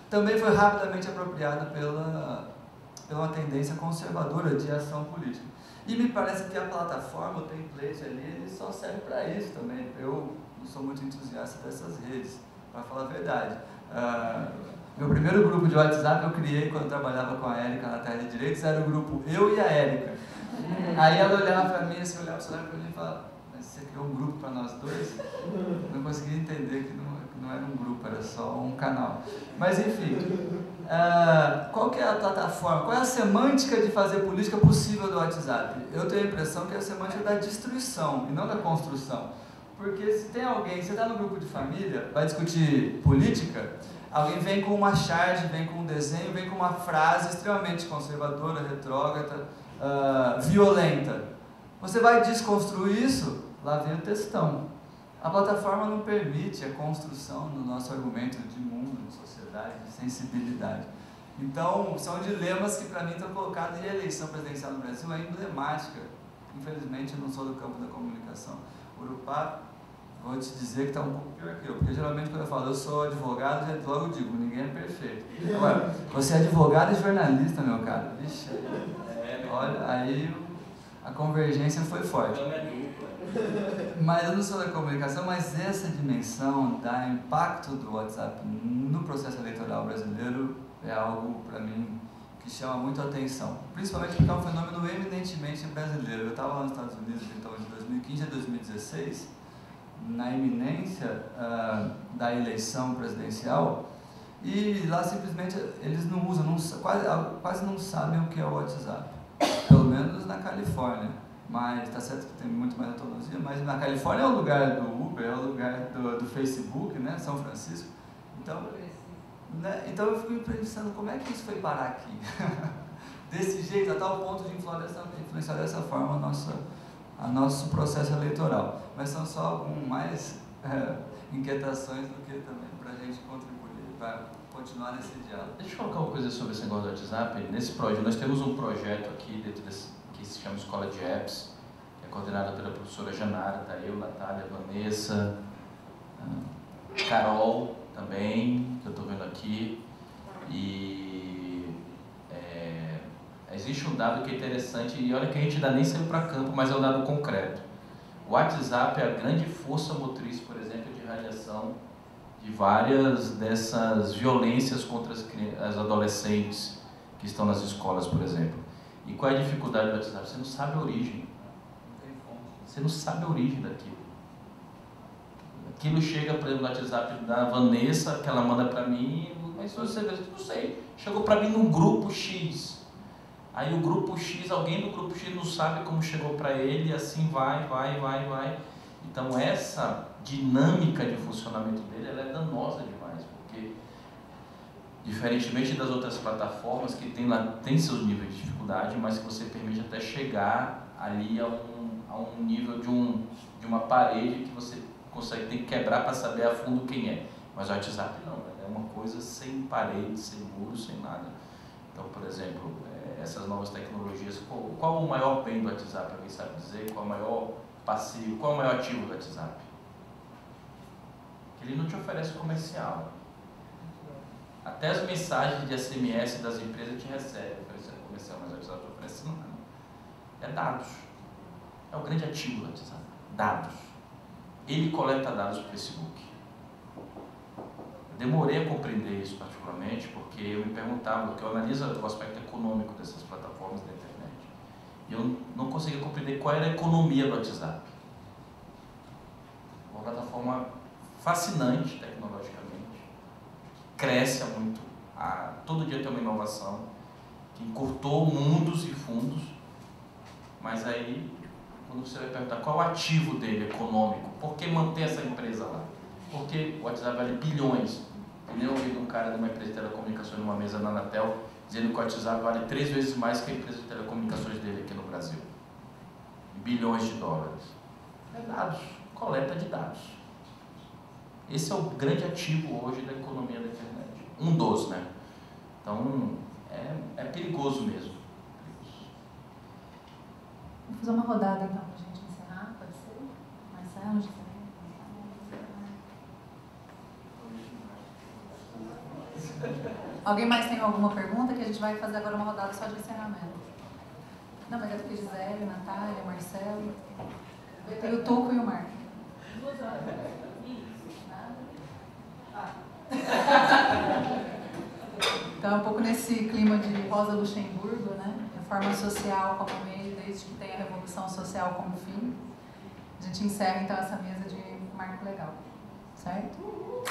também foi rapidamente apropriada pela uma tendência conservadora de ação política. E me parece que a plataforma, o template ali, ele só serve para isso também. Eu não sou muito entusiasta dessas redes, para falar a verdade. Meu primeiro grupo de WhatsApp eu criei quando eu trabalhava com a Érica na Terra de Direitos, era o grupo Eu e a Érica. Aí ela olhava para mim, assim, olhava para mim e falava, Mas você criou um grupo para nós dois, não consegui entender que não era um grupo, era só um canal. Mas enfim, qual que é a plataforma, qual é a semântica de fazer política possível do WhatsApp? Eu tenho a impressão que é a semântica da destruição e não da construção. Porque se tem alguém, você está no grupo de família, vai discutir política, alguém vem com uma charge, vem com um desenho, vem com uma frase extremamente conservadora, retrógrada, violenta. Você vai desconstruir isso? Lá vem o textão. A plataforma não permite a construção do nosso argumento de mundo, de sociedade, de sensibilidade. Então, são dilemas que para mim estão colocados, e a eleição presidencial no Brasil é emblemática. Infelizmente, eu não sou do campo da comunicação. Urupá, vou te dizer que está um pouco pior que eu, porque geralmente quando eu falo eu sou advogado, já logo digo, ninguém é perfeito. Agora, você é advogado e jornalista, meu cara, vixe, olha, aí a convergência foi forte. Mas eu não sou da comunicação, mas essa dimensão da impacto do WhatsApp no processo eleitoral brasileiro é algo, para mim, que chama muito a atenção. Principalmente porque é um fenômeno eminentemente brasileiro. Eu estava lá nos Estados Unidos, então, de 2015 a 2016, na iminência da eleição presidencial, e lá simplesmente eles não usam, quase não sabem o que é o WhatsApp. Pelo menos na Califórnia. Mas está certo que tem muito mais autonomia, mas na Califórnia é o lugar do Uber, é o lugar do Facebook, né? São Francisco. Então, então eu fico pensando como é que isso foi parar aqui. Desse jeito, a tal ponto de influenciar dessa forma a nosso processo eleitoral. Mas são só algumas inquietações do que também para a gente contribuir, para continuar nesse diálogo. Deixa eu colocar uma coisa sobre esse negócio do WhatsApp. Nesse projeto, nós temos um projeto aqui dentro desse, que se chama Escola de Apps, que é coordenada pela professora Janara, tá eu, Natália, Vanessa, Carol também, que eu estou vendo aqui. E existe um dado que é interessante, e olha que a gente ainda nem saiu para campo, mas é um dado concreto. O WhatsApp é a grande força motriz, por exemplo, de radiação de várias dessas violências contra as adolescentes que estão nas escolas, por exemplo. E qual é a dificuldade do WhatsApp? Você não sabe a origem. Você não sabe a origem daquilo. Aquilo chega, por exemplo, no WhatsApp da Vanessa, que ela manda para mim, mas você vê, não sei, chegou para mim num grupo X. Aí o grupo X, alguém do grupo X não sabe como chegou para ele, e assim vai. Então essa dinâmica de funcionamento dele, ela é danosa demais, porque diferentemente das outras plataformas que tem seus níveis de dificuldade, mas que você permite até chegar ali a um nível de uma parede que você tem que quebrar para saber a fundo quem é. Mas o WhatsApp não, é uma coisa sem parede, sem muro, sem nada. Então, por exemplo, essas novas tecnologias, qual o maior bem do WhatsApp? Alguém sabe dizer? Qual é o maior passivo? Qual é o maior ativo do WhatsApp? Que ele não te oferece comercial. Até as mensagens de SMS das empresas te recebem oferecendo comercial, mas o WhatsApp não oferece nada. É dados. É o grande ativo do WhatsApp. Dados. Ele coleta dados do Facebook. Eu demorei a compreender isso particularmente, porque eu me perguntava, porque eu analiso o aspecto econômico dessas plataformas da internet. E eu não conseguia compreender qual era a economia do WhatsApp. Uma plataforma fascinante tecnologicamente, que cresce muito, todo dia tem uma inovação, que encurtou mundos e fundos, mas aí, quando você vai perguntar qual é o ativo dele econômico, por que manter essa empresa lá? Porque o WhatsApp vale bilhões. Eu nem ouvi de um cara de uma empresa de telecomunicações numa mesa na Anatel, dizendo que o WhatsApp vale 3 vezes mais que a empresa de telecomunicações dele aqui no Brasil. Bilhões de dólares. É dados, coleta de dados. Esse é o grande ativo hoje da economia da internet. Um dos, né? Então, é perigoso mesmo. Vou fazer uma rodada então para a gente encerrar, pode ser? Marcelo, José? Alguém mais tem alguma pergunta? Que a gente vai fazer agora uma rodada só de encerramento. Não, mas é do Gisele, Natália, Marcelo. Tem o Tuco e o Marco. Então é um pouco nesse clima de Rosa Luxemburgo, né? Reforma social como meio, desde que tem a revolução social como fim. A gente encerra então essa mesa de marco legal, certo?